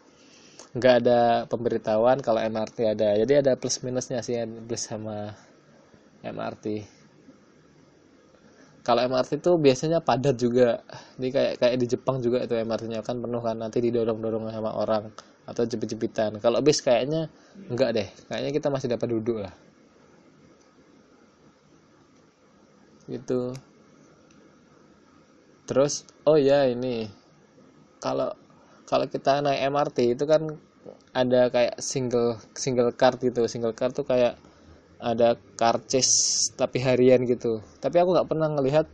nggak ada pemberitahuan, kalau MRT ada. Jadi ada plus minusnya sih bis sama MRT. Kalau MRT tuh biasanya padat juga. Ini kayak di Jepang juga itu MRT-nya kan penuh kan, nanti didorong-dorong sama orang atau jepit-jepitan. Kalau bis kayaknya enggak deh, kayaknya kita masih dapat duduk lah. Gitu. Terus oh ya ini kalau kita naik MRT itu kan ada kayak single card gitu. Single card tuh kayak ada karcis tapi harian gitu. Tapi aku nggak pernah ngelihat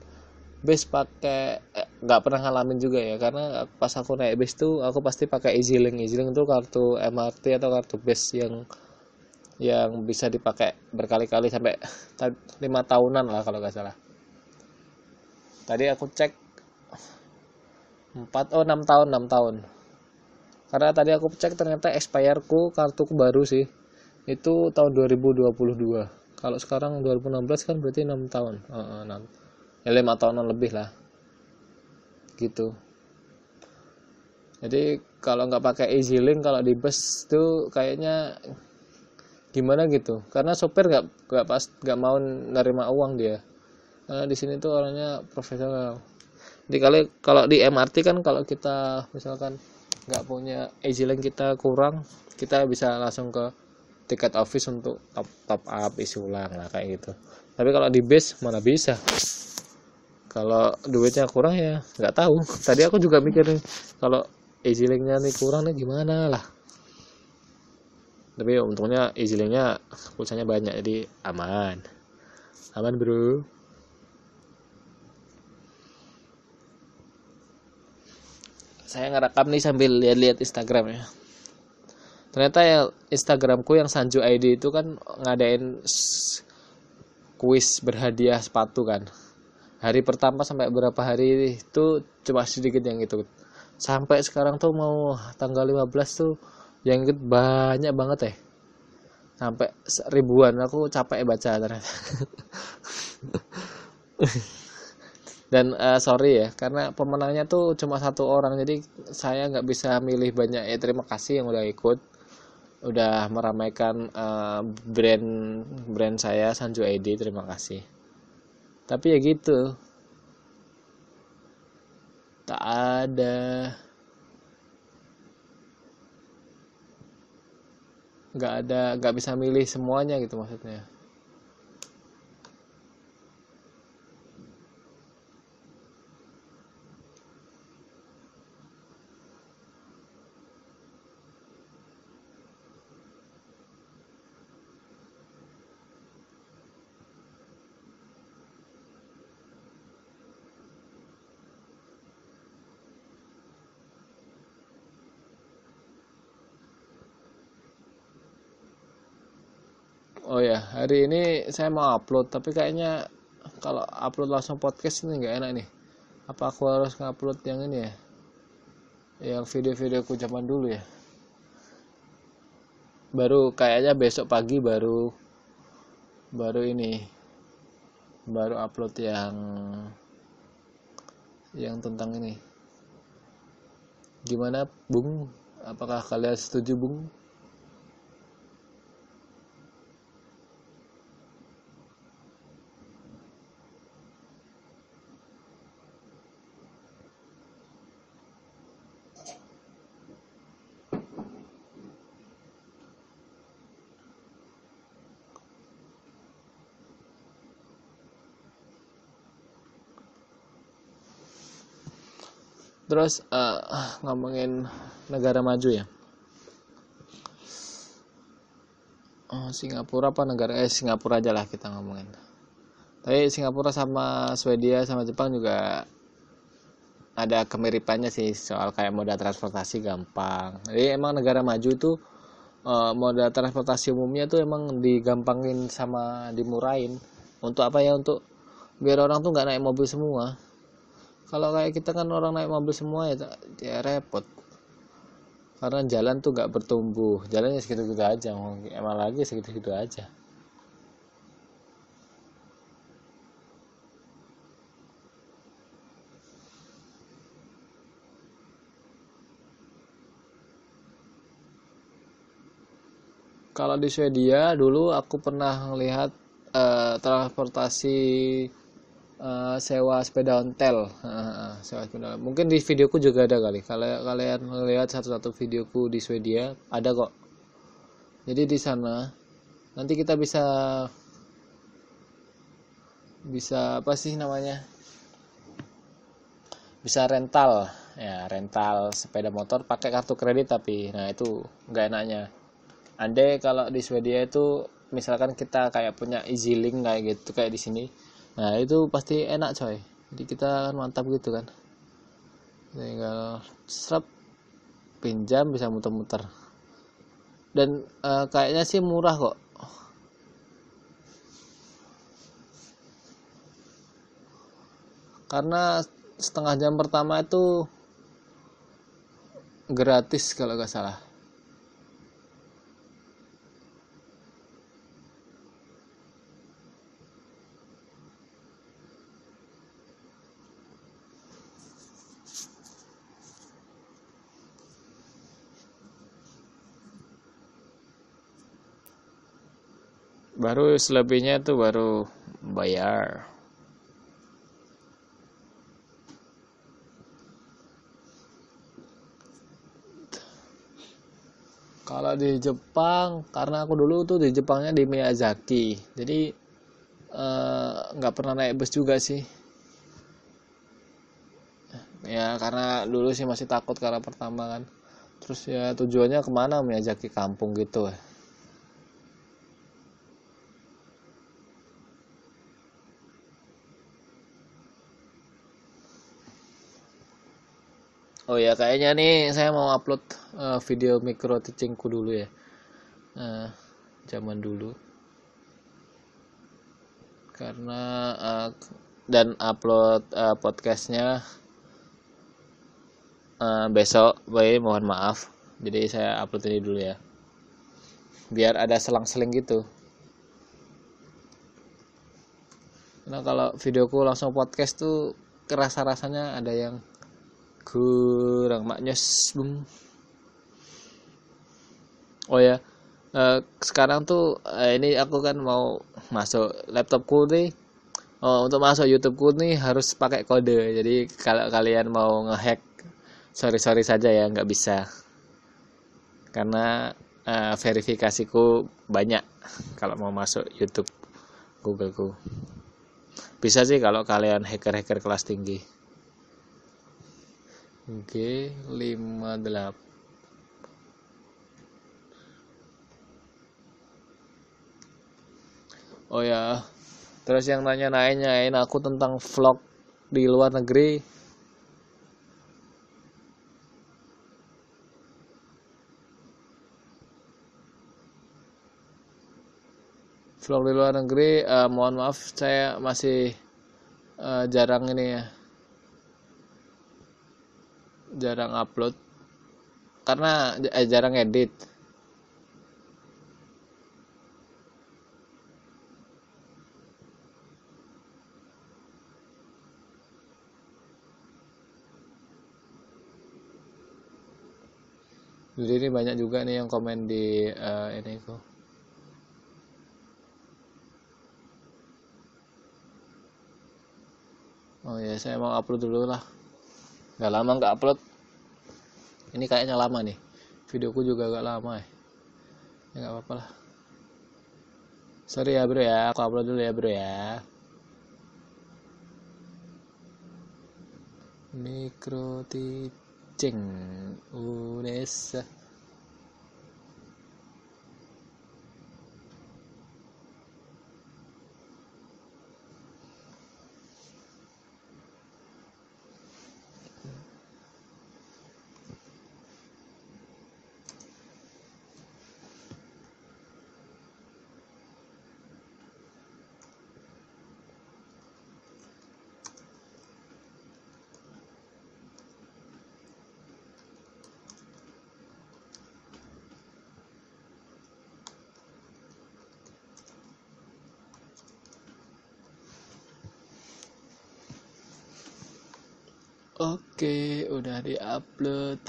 bus pakai, nggak pernah ngalamin juga ya, karena pas aku naik bus tuh aku pasti pakai EasyLink. EasyLink tuh kartu MRT atau kartu bus yang bisa dipakai berkali-kali sampai 5 tahunan lah kalau nggak salah. Tadi aku cek 6 tahun, 6 tahun. Karena tadi aku cek ternyata expireku kartuku baru sih. Itu tahun 2022. Kalau sekarang 2016 kan berarti 6 tahun. 6. Ya 5 tahunan lebih lah. Gitu. Jadi kalau nggak pakai EasyLink kalau di bus tuh kayaknya gimana gitu. Karena sopir nggak mau nerima uang dia. Karena di sini tuh orangnya profesional. Jadi kalau di MRT kan kalau kita misalkan nggak punya EasyLink, kita kurang, kita bisa langsung ke tiket office untuk top up, isi ulang lah kayak gitu. Tapi kalau di bus mana bisa, kalau duitnya kurang ya nggak tahu. Tadi aku juga mikir nih, kalau EasyLink-nya nih kurang nih gimana lah. Tapi untungnya EasyLink-nya pulsanya banyak, jadi aman bro. Saya ngerekam nih sambil lihat-lihat Instagram ya. Ternyata ya Instagramku yang Sanju ID itu kan ngadain kuis berhadiah sepatu kan. Hari pertama sampai berapa hari itu cuma sedikit yang ikut. Sampai sekarang tuh mau tanggal 15 tuh yang ikut banyak banget ya. Sampai ribuan, aku capek baca ternyata. Dan sorry ya, karena pemenangnya tuh cuma 1 orang, jadi saya nggak bisa milih banyak ya. Terima kasih yang udah ikut, udah meramaikan brand saya Sanju ID, terima kasih. Tapi ya gitu, tak ada, nggak bisa milih semuanya gitu maksudnya. Oh ya, hari ini saya mau upload, tapi kayaknya kalau upload langsung podcast ini nggak enak nih. Apa aku harus ngupload yang ini ya, yang video-videoku zaman dulu ya? Baru kayaknya besok pagi baru ini, baru upload yang tentang ini. Gimana, Bung? Apakah kalian setuju, Bung? Terus ngomongin negara maju ya. Singapura apa negara Singapura aja lah kita ngomongin. Tapi Singapura sama Swedia sama Jepang juga ada kemiripannya sih, soal kayak moda transportasi gampang. Jadi emang negara maju itu moda transportasi umumnya tuh emang digampangin sama dimurahin. Untuk apa ya? Untuk biar orang tuh nggak naik mobil semua. Kalau kayak kita kan orang naik mobil semua ya repot. Karena jalan tuh nggak bertumbuh, jalannya segitu-gitu aja, emang lagi segitu-gitu aja. Kalau di Swedia dulu aku pernah melihat transportasi sewa sepeda ontel. Sewa sepeda. Mungkin di videoku juga ada kali. Kalau kalian melihat satu-satu videoku di Swedia ada kok. Jadi di sana nanti kita bisa apa sih namanya? Bisa rental ya rental sepeda motor pakai kartu kredit, tapi nah itu nggak enaknya. Andai kalau di Swedia itu misalkan kita kayak punya EasyLink kayak gitu kayak di sini, nah itu pasti enak coy. Jadi kita kan mantap gitu kan, tinggal serap pinjam bisa muter-muter, dan kayaknya sih murah kok, karena setengah jam pertama itu gratis kalau nggak salah. Baru selebihnya itu baru bayar. Kalau di Jepang, karena aku dulu tuh di Jepangnya di Miyazaki, jadi nggak pernah naik bus juga sih. Ya karena dulu sih masih takut karena pertama kan. Terus ya tujuannya kemana, Miyazaki kampung gitu. Oh ya, kayaknya nih saya mau upload video micro teachingku dulu ya. Eh, Zaman dulu. Karena dan upload podcastnya besok, baik mohon maaf. Jadi saya upload ini dulu ya. Biar ada selang-seling gitu. Karena kalau videoku langsung podcast tuh kerasa rasanya ada yang kurang maknyos bung. Oh ya, sekarang tuh ini aku kan mau masuk laptopku nih. Oh, untuk masuk YouTubeku nih harus pakai kode. Jadi kalau kalian mau ngehack, sorry saja ya, nggak bisa. Karena verifikasiku banyak kalau mau masuk YouTube Googleku. Bisa sih kalau kalian hacker-hacker kelas tinggi. G58. Oh ya, terus yang nanyain aku tentang vlog di luar negeri. Vlog di luar negeri, mohon maaf saya masih jarang ini ya, jarang upload karena jarang edit. Jadi ini banyak juga nih yang komen di ini kok. Oh ya, saya mau upload dulu lah. Gak lama nggak upload. Ini kayaknya lama nih. Videoku juga gak lama ya. Ya nggak apa-apa lah. Sorry ya bro ya, aku upload dulu ya bro ya. Micro teaching Unesa. Oke, udah di-upload.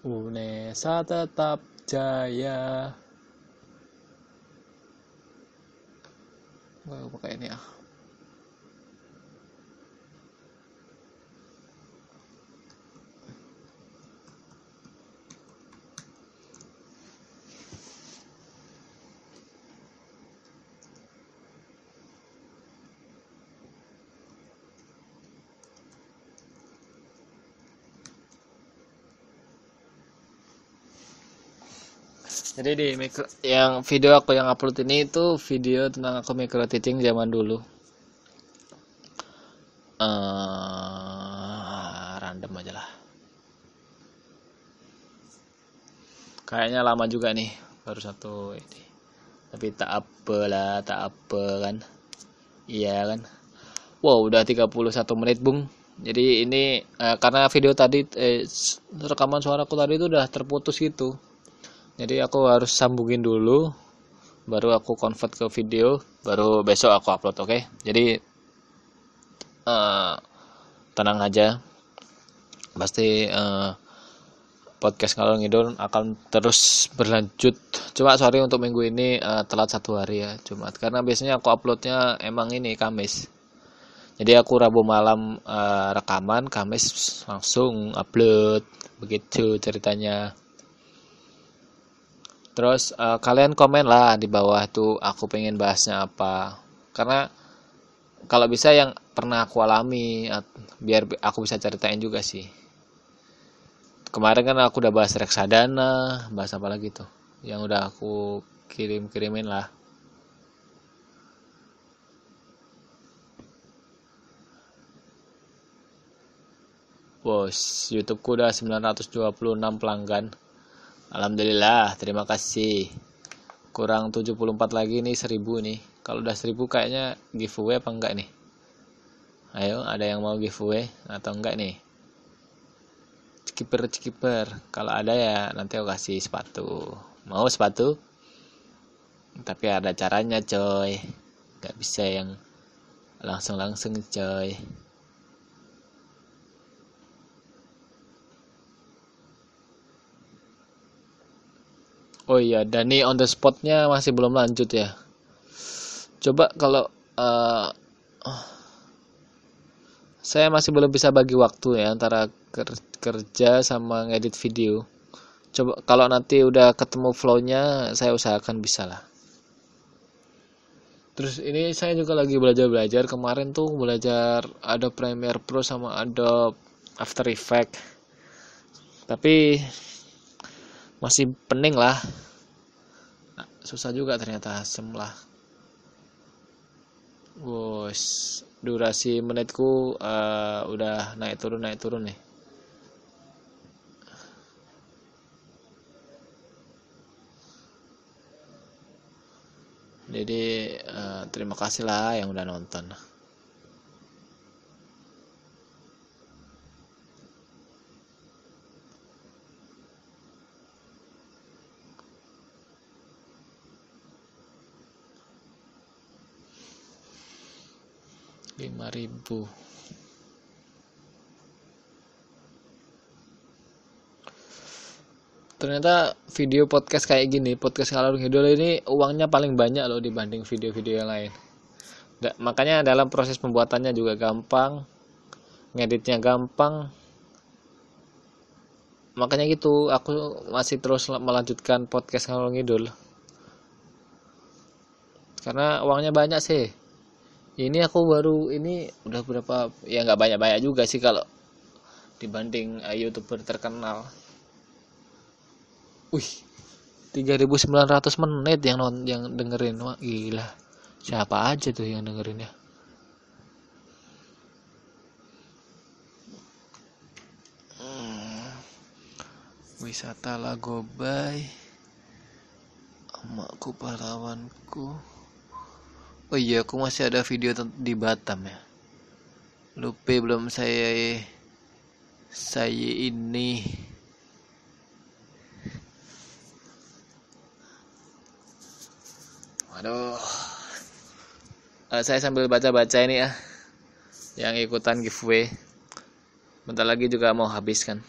Unesa tetap jaya. Gue pakai ini ah. Jadi di yang video aku yang upload ini itu video tentang aku micro teaching zaman dulu. Random aja lah. Kayaknya lama juga nih, baru satu ini. Tapi tak apa kan. Iya kan. Wow, udah 31 menit, Bung. Jadi ini karena video tadi rekaman suaraku tadi itu udah terputus gitu. Jadi aku harus sambungin dulu, baru aku convert ke video, baru besok aku upload, oke? Jadi tenang aja, pasti podcast Ngalor Ngidul akan terus berlanjut. Cuma sorry untuk minggu ini telat 1 hari ya, Jumat, karena biasanya aku uploadnya emang ini Kamis. Jadi aku Rabu malam rekaman, Kamis langsung upload, begitu ceritanya. Terus kalian komen lah di bawah tuh aku pengen bahasnya apa. Karena kalau bisa yang pernah aku alami, biar aku bisa ceritain juga sih. Kemarin kan aku udah bahas reksadana, bahas apa lagi tuh, yang udah aku kirimin lah. Bos, YouTubeku udah 926 pelanggan. Alhamdulillah, terima kasih. Kurang 74 lagi nih 1000 nih. Kalau udah 1000 kayaknya giveaway apa enggak nih? Ayo, ada yang mau giveaway atau enggak nih? Cikiper. Kalau ada ya nanti aku kasih sepatu. Mau sepatu? Tapi ada caranya, coy. Gak bisa yang langsung coy. Oh iya, Dani on the spotnya masih belum lanjut ya. Coba kalau saya masih belum bisa bagi waktu ya antara kerja sama ngedit video. Coba kalau nanti udah ketemu flow-nya, saya usahakan bisa lah. Terus ini saya juga lagi belajar. Kemarin tuh belajar Adobe Premiere Pro sama Adobe After Effects. Tapi masih pening lah. Susah juga ternyata, asem lah. Bos, durasi menitku udah naik turun nih. Jadi terima kasih lah yang udah nonton. Rp5.000. Ternyata video podcast kayak gini, podcast Ngalor Ngidul ini uangnya paling banyak loh dibanding video-video yang lain. Makanya dalam proses pembuatannya juga gampang, ngeditnya gampang. Makanya gitu, aku masih terus melanjutkan podcast Ngalor Ngidul. Karena uangnya banyak sih. Ini aku baru ini udah berapa, ya nggak banyak juga sih kalau dibanding YouTuber terkenal. Wih, 3.900 menit yang dengerin. Wah, gila. Siapa aja tuh yang dengerin ya? Wisata Lagobay, emakku pahlawanku. Oh iya, aku masih ada video di Batam ya. Lupa belum saya ini. Waduh. Saya sambil baca-baca ini ya, yang ikutan giveaway. Bentar lagi juga mau habis kan.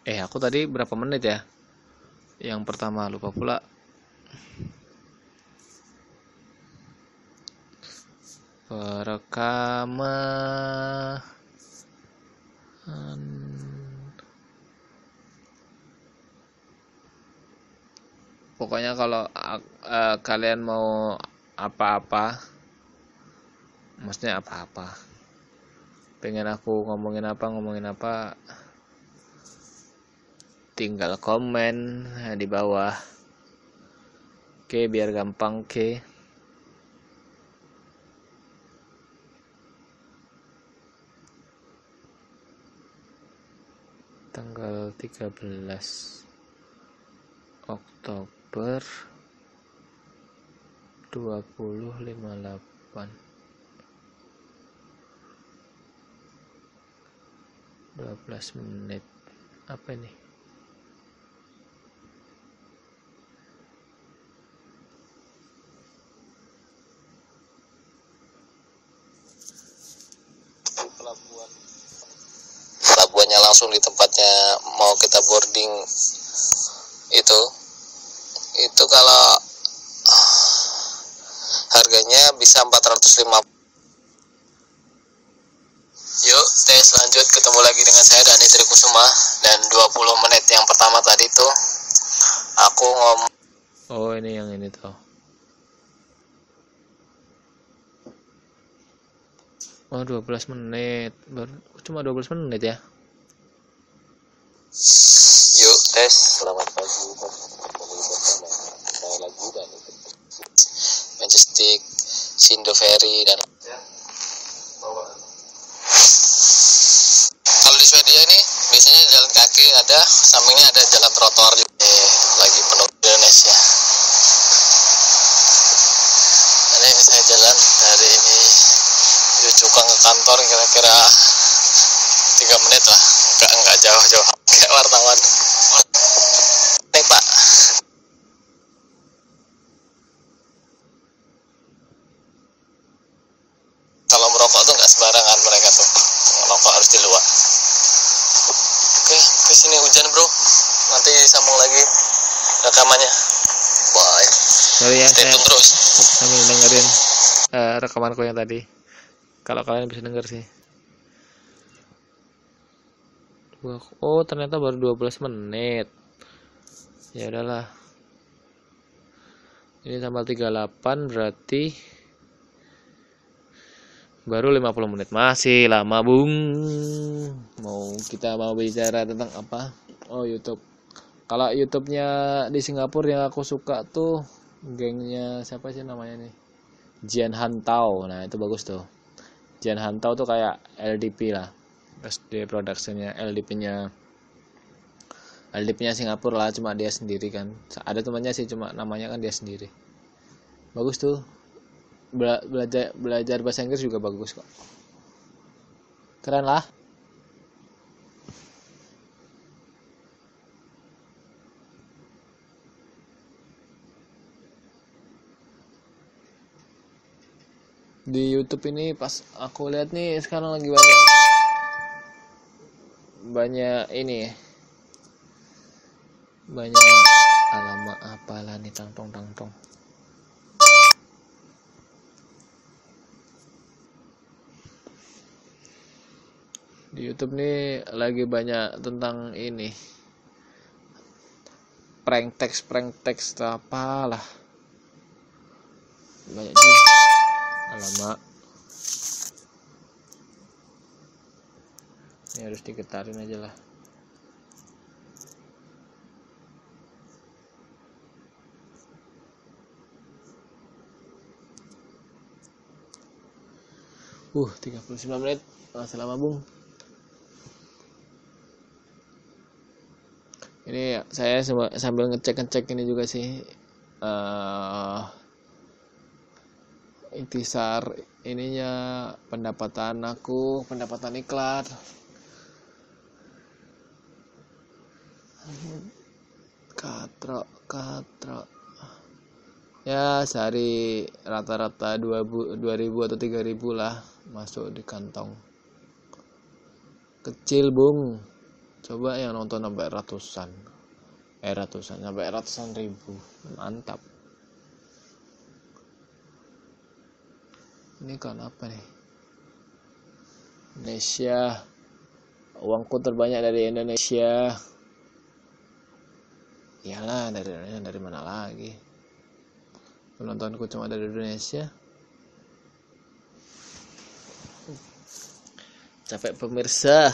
Aku tadi berapa menit ya? Yang pertama lupa pula. Perekaman. Pokoknya kalau kalian mau apa-apa, maksudnya apa-apa, pengen aku ngomongin apa, tinggal komen di bawah. Oke, biar gampang. Oke. Tanggal 13 Oktober 2058. 12 menit. Apa ini? Pelabuhannya langsung di tempatnya mau kita boarding itu kalau harganya bisa 450. Yuk tes lanjut, ketemu lagi dengan saya Dani Trikusuma. Dan 20 menit yang pertama tadi tuh aku ngomong. Oh, ini yang ini tuh. Oh, 12 menit. Cuma 12 menit ya. Yuk tes. Selamat pagi. Saya lagi dan Majestic, Sindo Ferry dan kalau di Swedia ini biasanya jalan kaki ada, sampingnya ada jalan trotoar juga. Lagi penuh Indonesia. Ini saya jalan dari Cukang ke kantor kira-kira 3 menit lah, enggak jauh-jauh kayak wartawan. Nih Pak, kalau merokok tuh nggak sembarangan mereka tuh, merokok harus di luar. Oke, ke sini hujan bro, nanti sambung lagi rekamannya. Bye. Sorry ya, Stay saya tune terus. sambil dengerin rekamanku yang tadi. Kalau kalian bisa denger sih. Oh, ternyata baru 12 menit. Ya udahlah. Ini tanggal 38 berarti baru 50 menit. Masih lama, Bung. Kita mau bicara tentang apa? Oh, YouTube. Kalau YouTube-nya di Singapura yang aku suka tuh gengnya siapa sih namanya nih? Jian Hantao. Nah, itu bagus tuh. Jian Hantao tuh kayak LDP lah. SD Production-nya, LDP-nya Singapura lah, cuma dia sendiri kan. Ada temannya sih, cuma namanya kan dia sendiri. Bagus tuh. Belajar bahasa Inggris juga bagus kok. Keren lah. Di YouTube ini pas aku lihat nih sekarang lagi banyak ini, banyak alamat apalah nih, tangtong di YouTube nih lagi banyak tentang ini, prank text apalah, banyak sih. Alamak, ini harus digetarin aja lah. Uh, 39 menit, masih lama Bung. Ini saya sambil ngecek ini juga sih, intisar ininya, pendapatan iklan. Katro ya, sehari rata-rata 2.000 atau 3.000 lah masuk di kantong. Kecil Bung, Coba yang nonton sampai ratusan sampai ratusan ribu, mantap. Ini kan apa nih? Indonesia, uangku terbanyak dari Indonesia. Iyalah, dari Indonesia, dari mana lagi? Penontonku cuma dari Indonesia. Capek pemirsa.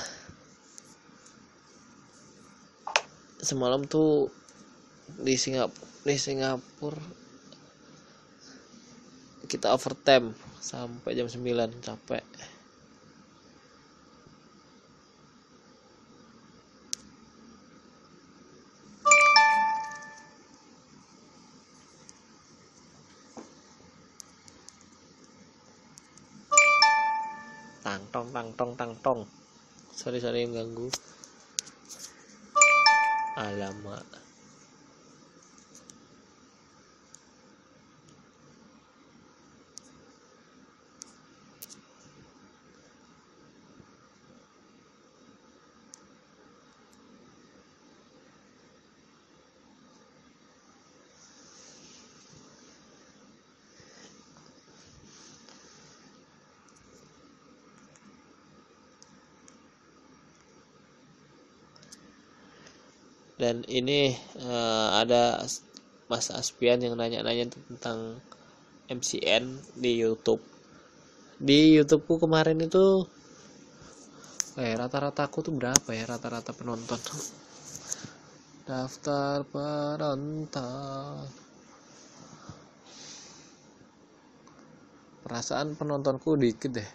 Semalam tuh di Singapura kita overtime sampai jam 9, capek. Tang tong. Sorry mengganggu. Alamak. Dan ini ada Mas Aspian yang nanya-nanya tentang MCN di YouTube. Di YouTubeku kemarin itu rata-rata aku tuh berapa ya rata-rata penonton? Daftar penonton. Perasaan penontonku dikit deh.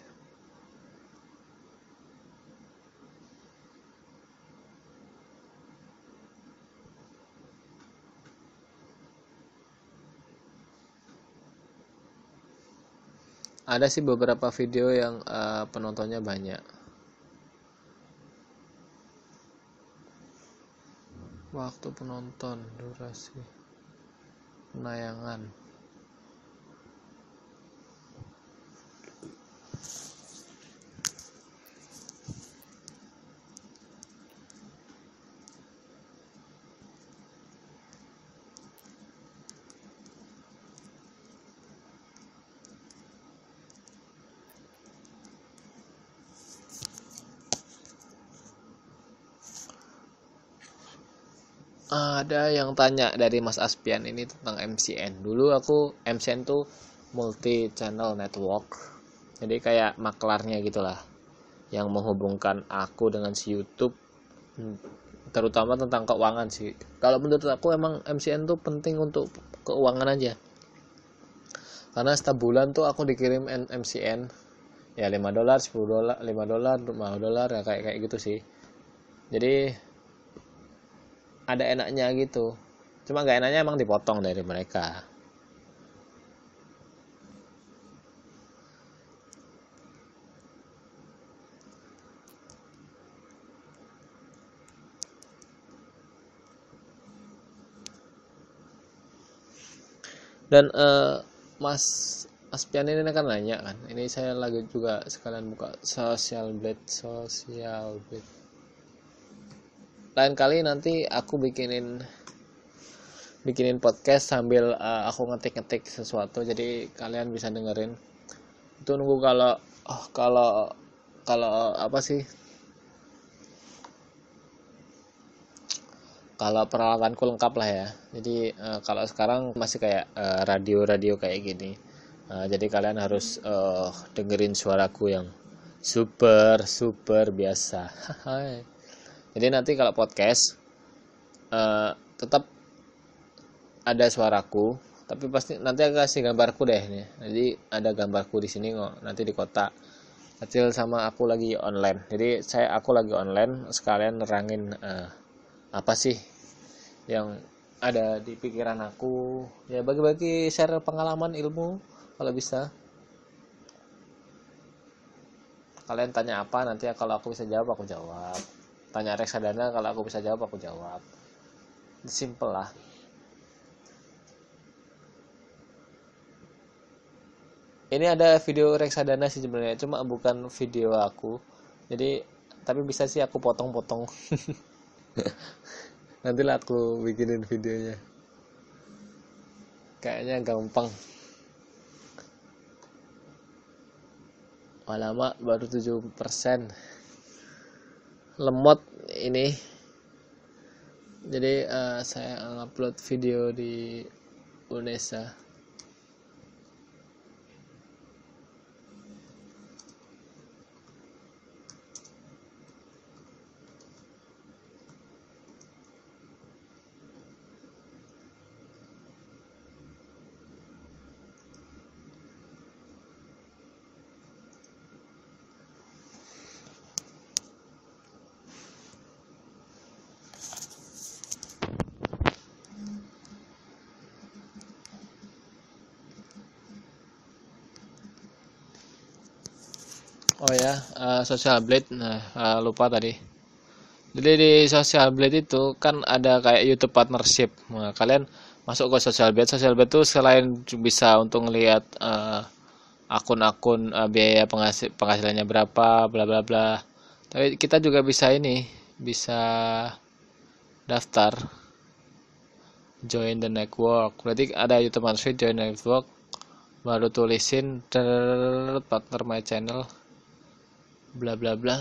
Ada sih beberapa video yang penontonnya banyak. Waktu penonton, durasi penayangan. Ada yang tanya dari Mas Aspian ini tentang MCN. Dulu aku MCN tuh multi channel network. Jadi kayak maklarnya gitulah, yang menghubungkan aku dengan si YouTube, terutama tentang keuangan sih. Kalau menurut aku emang MCN tuh penting untuk keuangan aja. Karena setiap bulan tuh aku dikirim MCN ya $5, $10, $5, $5 ya kayak gitu sih. Jadi ada enaknya gitu, cuma gak enaknya emang dipotong dari mereka. Dan Mas Aspian ini kan nanya kan, ini saya lagi juga sekalian buka social blade. Lain kali nanti aku bikinin podcast sambil aku ngetik sesuatu, jadi kalian bisa dengerin. Itu nunggu kalau apa sih, kalau peralatanku lengkap lah ya. Jadi kalau sekarang masih kayak radio kayak gini. Jadi kalian harus dengerin suaraku yang super biasa. Jadi nanti kalau podcast tetap ada suaraku, tapi pasti nanti aku kasih gambarku deh nih. Jadi ada gambarku di sini kok, nanti di kotak kecil sama aku lagi online. Jadi aku lagi online, sekalian nerangin apa sih yang ada di pikiran aku. Ya bagi-bagi share pengalaman ilmu kalau bisa. Kalian tanya apa, nanti kalau aku bisa jawab aku jawab. Tanya reksadana, kalau aku bisa jawab aku jawab. Simple lah. Ini ada video reksadana sih sebenarnya, cuma bukan video aku. Jadi tapi bisa sih aku potong-potong. Nantilah aku bikinin videonya, kayaknya gampang. Lama baru 7%, lemot ini. Jadi saya upload video di Unesa. Oh ya, Social Blade. Nah, lupa tadi. Jadi di Social Blade itu kan ada kayak YouTube partnership. Nah, kalian masuk ke Social Blade. Social Blade itu selain bisa untuk ngelihat akun-akun biaya penghasilannya berapa, bla bla bla. Tapi kita juga bisa bisa daftar join the network. Berarti ada YouTube partnership, join the network, baru tulisin partner my channel, bla bla bla.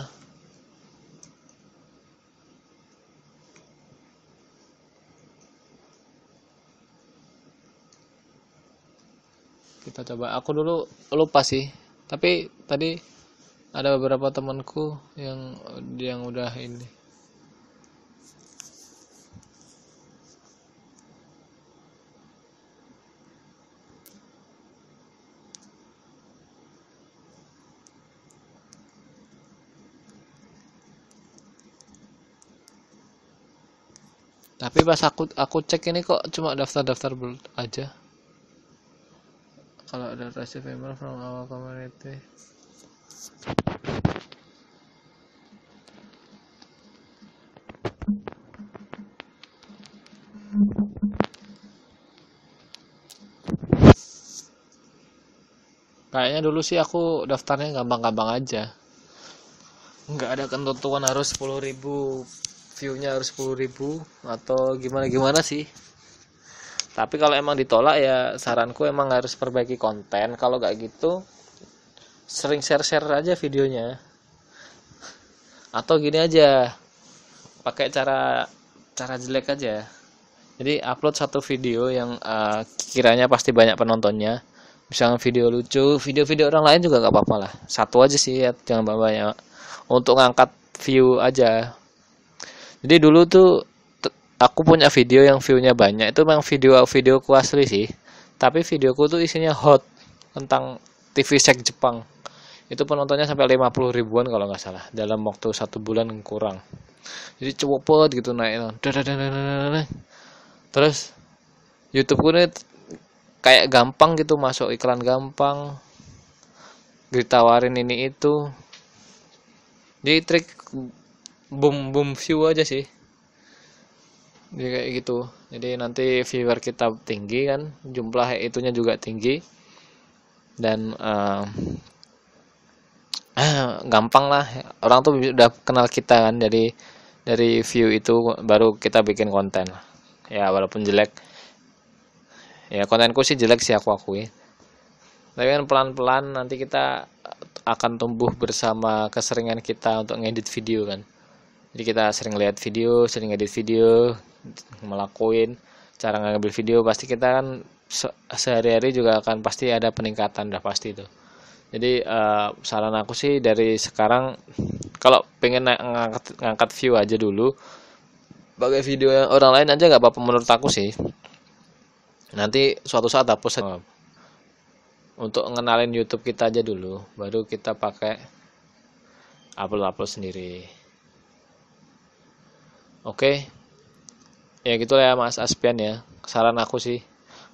Kita coba. Aku dulu lupa sih, tapi tadi ada beberapa temanku yang udah ini. Tapi pas aku cek ini kok cuma daftar-daftar aja. Kalau ada receive email from our community. Kayaknya dulu sih aku daftarnya gampang-gampang aja. Nggak ada ketentuan harus 10.000, view-nya harus 10.000 atau gimana sih. Tapi kalau emang ditolak ya saranku emang harus perbaiki konten. Kalau nggak gitu sering share aja videonya. Atau gini aja, pakai cara jelek aja. Jadi upload satu video yang kiranya pasti banyak penontonnya. Misalnya video lucu, video-video orang lain juga nggak apa-apa lah. Satu aja sih ya, jangan banyak. Untuk ngangkat view aja. Jadi dulu tuh aku punya video yang view-nya banyak. Itu memang videoku asli sih. Tapi videoku tuh isinya hot tentang TV sek Jepang. Itu penontonnya sampai 50 ribuan kalau nggak salah. Dalam waktu 1 bulan kurang. Jadi cepet gitu naik. Terus YouTubeku ini kayak gampang gitu, masuk iklan gampang, ditawarin ini itu. Jadi trik boom view aja sih. Jadi kayak gitu. Jadi nanti viewer kita tinggi kan, jumlah itunya juga tinggi, dan gampang lah. Orang tuh udah kenal kita kan dari view itu, baru kita bikin konten. Ya walaupun jelek. Ya kontenku sih jelek sih, aku akui. Tapi kan pelan-pelan nanti kita akan tumbuh bersama keseringan kita untuk ngedit video kan. Jadi kita sering lihat video, sering ngedit video, ngelakuin cara ngambil video, pasti kita kan sehari-hari juga akan pasti ada peningkatan, udah pasti itu. Jadi saran aku sih dari sekarang, kalau pengen ngangkat view aja dulu, pakai video yang orang lain aja nggak apa-apa menurut aku sih. Nanti suatu saat hapus untuk ngenalin YouTube kita aja dulu, baru kita pakai upload sendiri. Oke. Ya gitu ya Mas Aspian ya. Saran aku sih.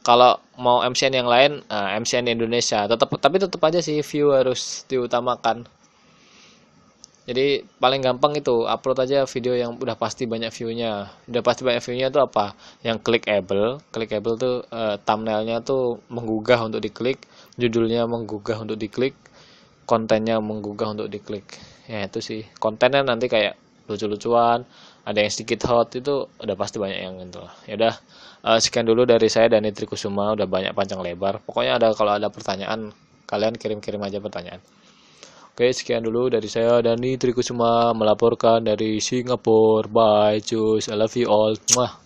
Kalau mau MCN yang lain, MCN Indonesia tapi tetap aja sih view harus diutamakan. Jadi paling gampang itu upload aja video yang udah pasti banyak view-nya. Udah pasti banyak view-nya tuh apa? Yang clickable. Clickable tuh thumbnailnya tuh menggugah untuk diklik, judulnya menggugah untuk diklik, kontennya menggugah untuk diklik. ya itu sih kontennya nanti kayak lucu-lucuan, ada yang sedikit hot, itu udah pasti banyak yang itu lah. Ya udah, sekian dulu dari saya Dani Trikusuma, udah banyak panjang lebar. Pokoknya kalau ada pertanyaan kalian kirim-kirim aja pertanyaan. Oke, sekian dulu dari saya Dani Trikusuma melaporkan dari Singapura. Bye, cus, I love you all. Mwah.